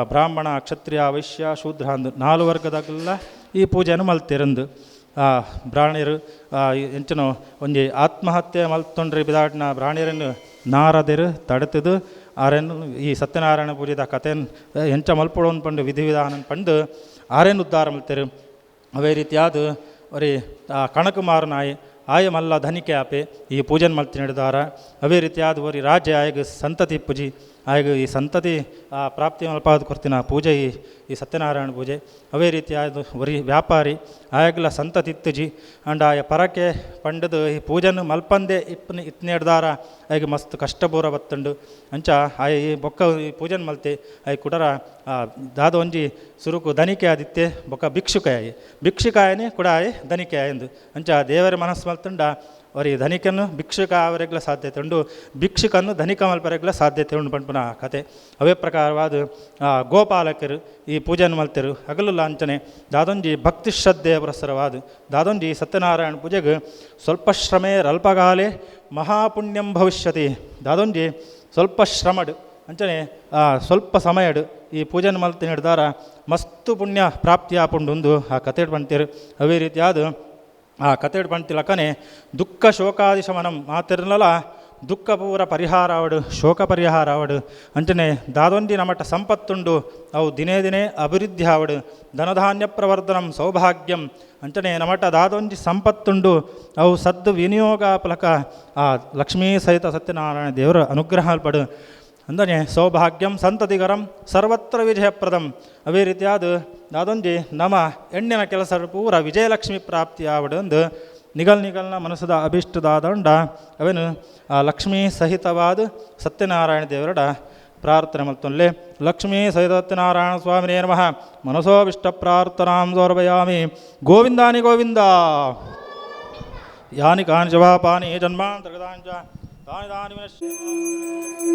S3: ಬ್ರಾಹ್ಮಣ ಕ್ಷತ್ರಿಯ ವೈಶ್ಯ ಶೂದ್ರ ಅಂದು 4 ವರ್ಗದಾಗೆಲ್ಲ ಈ ಪೂಜೆಯನ್ನು ಮಲ್ತಿರಂದು ಬ್ರಾಹ್ಮಣರು ಎಂಚನೋ ಒಂಜಿ ಆತ್ಮಹತ್ಯೆ ಮಲ್ತೊಂಡ್ರಿ ಬಿದಾಟ್ನ ಬ್ರಾಹ್ಮಣರನ್ನು ನಾರದಿರು ತಡೆತದು ಆರೇನು ಈ ಸತ್ಯನಾರಾಯಣ ಪೂಜೆದ ಕಥೆಯನ್ನು ಎಂಚ ಮಲ್ಪಡೋನ್ ಪಂಡು ವಿಧಿವಿಧಾನ ಪಂಡು ಆರೇನು ಉದ್ಧಾರ ಮಲ್ತರು ಅವೇ ರೀತಿಯಾದ ಅವರಿ ಕಣಕು ಮಾರನಾಯಿ ಆಯ ಮಲ್ಲ ಧನಿಕೆ ಆಪೆ ಈ ಪೂಜೆನ ಮಲ್ತಿ ನಡೆದಾರ ಅವೇ ರೀತಿಯಾದ ಅವರಿ ರಾಜ್ಯ ಆಯಗ ಸಂತತಿ ಪೂಜಿ ಆಯಗ ಈ ಸಂತತಿ ಪ್ರಾಪ್ತಿ ಮಲ್ಪಾದ ಕೊರ್ತಿನ ಪೂಜೆ ಈ ಸತ್ಯನಾರಾಯಣ ಪೂಜೆ ಅವೇ ರೀತಿಯಾದ ವರಿ ವ್ಯಾಪಾರಿ ಆಯಗಲ ಸಂತತಿ ಇತ್ತುಜಿ ಅಂಡ್ ಆಯ ಪರಕೆ ಪಂಡದು ಈ ಪೂಜೆನ ಮಲ್ಪಂದೆ ಇತ್ನೇಡ್ದಾರ ಆಯ್ಗೆ ಮಸ್ತ್ ಕಷ್ಟಪೂರ ಬತ್ತಂಡು ಅಂಚ ಆಯ ಈ ಬೊಕ್ಕ ಈ ಪೂಜೆನ ಮಲ್ತೆ ಆಯ್ ಕುಡರ ದಾದ ಒಂಜಿ ಸುರುಕು ಧನಿಕೆ ಆದಿತ್ತೆ ಬೊಕ್ಕ ಭಿಕ್ಷುಕಾಯನೇ ಕೂಡ ಆಯ್ ಧನಿಕೆ ಆಯಂದು ಅಂಚ ದೇವರ ಮನಸ್ಸು ಮಲ್ತಂಡ ಅವರಿ ಧನಿಕನ್ನು ಭಿಕ್ಷುಕ ಅವರೆಗ್ಲ ಸಾಧ್ಯತೆ ಉಂಡು ಭಿಕ್ಷುಕನ್ನು ಧನಿಕ ಮಲ್ಪರೆಗ್ಲ ಸಾಧ್ಯತೆ ಉಂಡು ಪಂಪನ ಕತೆ ಅವೇ ಪ್ರಕಾರವಾದ ಗೋಪಾಲಕರು ಈ ಪೂಜೆಯನ್ನು ಮಲ್ತರು ಹಗಲು ಲಾಂಛನೆ ದಾದೊಂಜಿ ಭಕ್ತಿ ಶ್ರದ್ಧೆಯ ಪುರಸ್ಸರವಾದ ದಾದೊಂಜಿ ಸತ್ಯನಾರಾಯಣ ಪೂಜೆಗೆ ಸ್ವಲ್ಪ ಶ್ರಮೇರಲ್ಪಕಾಲೇ ಮಹಾಪುಣ್ಯಂ ಭವಿಷ್ಯತಿ ದಾದೊಂಜಿ ಸ್ವಲ್ಪ ಶ್ರಮಡು ಅಂಚನೆ ಸ್ವಲ್ಪ ಸಮಯಡು ಈ ಪೂಜೆನ ಮಲ್ತಿ ಹಿಡ್ದಾರ ಮಸ್ತು ಪುಣ್ಯ ಪ್ರಾಪ್ತಿ ಆಪುಂಡು ಆ ಕತೆ ಪಂತೀರು ಅವೇ ರೀತಿಯಾದ ಆ ಕತೆ ಪಂತಿಲಕನೆ ದುಃಖ ಶೋಕಾದಿ ಶಮನಂ ಮಾತಿರಲ್ಲ ದುಃಖ ಪೂರ ಪರಿಹಾರ ಅವಡು ಶೋಕ ಪರಿಹಾರ ಅವಡು ಅಂಚನೆ ದಾದೊಂದಿ ನಮಟ ಸಂಪತ್ತುಂಡು ಅವು ದಿನೇ ದಿನೇ ಅಭಿವೃದ್ಧಿ ಆವಡು ಧನಧಾನ್ಯ ಪ್ರವರ್ಧನಂ ಸೌಭಾಗ್ಯಂ ಅಂಚನೆ ನಮಟ ದಾದೊಂಜಿ ಸಂಪತ್ತುಂಡು ಅವು ಸದ್ದು ವಿನಿಯೋಗ ಫಲಕ ಆ ಲಕ್ಷ್ಮೀ ಸಹಿತ ಸತ್ಯನಾರಾಯಣ ದೇವರ ಅನುಗ್ರಹ ಪಡು ಅಂದರೆ ಸೌಭಾಗ್ಯಂ ಸಂತತಿಗರಂ ಸರ್ವತ್ರ ವಿಜಯಪ್ರದಂ ಅವೇ ರೀತಿಯಾದ ದಾದೊಂಜಿ ನಮ ಹೆಣ್ಣಿನ ಕೆಲಸ ಪೂರ ವಿಜಯಲಕ್ಷ್ಮಿ ಪ್ರಾಪ್ತಿ ಆವಡೊಂದು ನಿಗಲ್ನ ಮನಸ್ಸದ ಅಭಿಷ್ಟದಾದಂಡ ಅವೇನು ಆ ಲಕ್ಷ್ಮೀ ಸಹಿತವಾದ ಸತ್ಯನಾರಾಯಣ ದೇವರಡ ಪ್ರಾರ್ಥನೆ ಮಲ್ತೊಲ್ಲೆ ಲಕ್ಷ್ಮೀ ಸಹಿತ ಸತ್ಯನಾರಾಯಣ ಸ್ವಾಮಿನೇ ನಮಃ ಮನಸೋಭಿಷ್ಟ ಪ್ರಾರ್ಥನಾಂ ಸಮರ್ಪಯಾಮಿ ಗೋವಿಂದಾನಿ ಗೋವಿಂದ ಯಾನಿ ಕಾನಿ ಜವಾಪಾನಿ ಜನ್ಮಾಂತರ್ಗತಾಂಚ ತಾನಿ ತಾನಿ ವಿನಶ್ಯ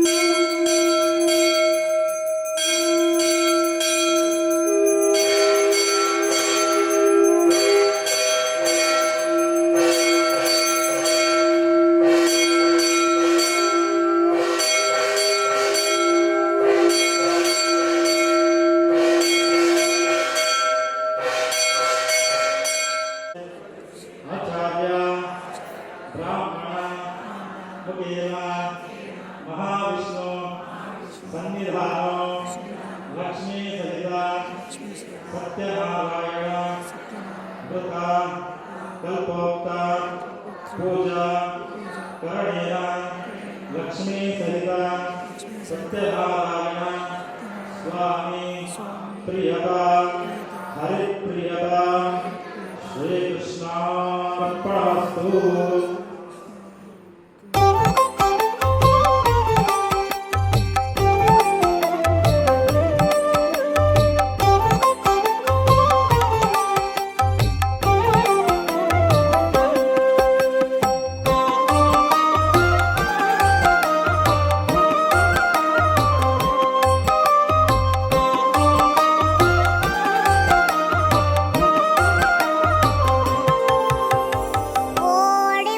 S4: ಓಡಿ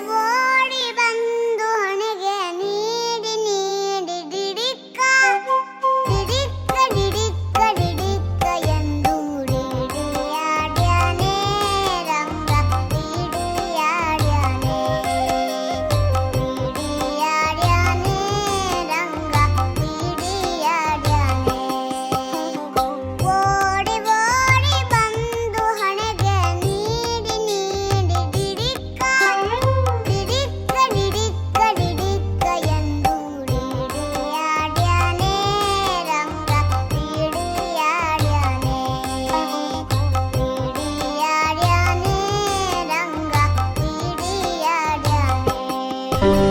S3: ನಮಃ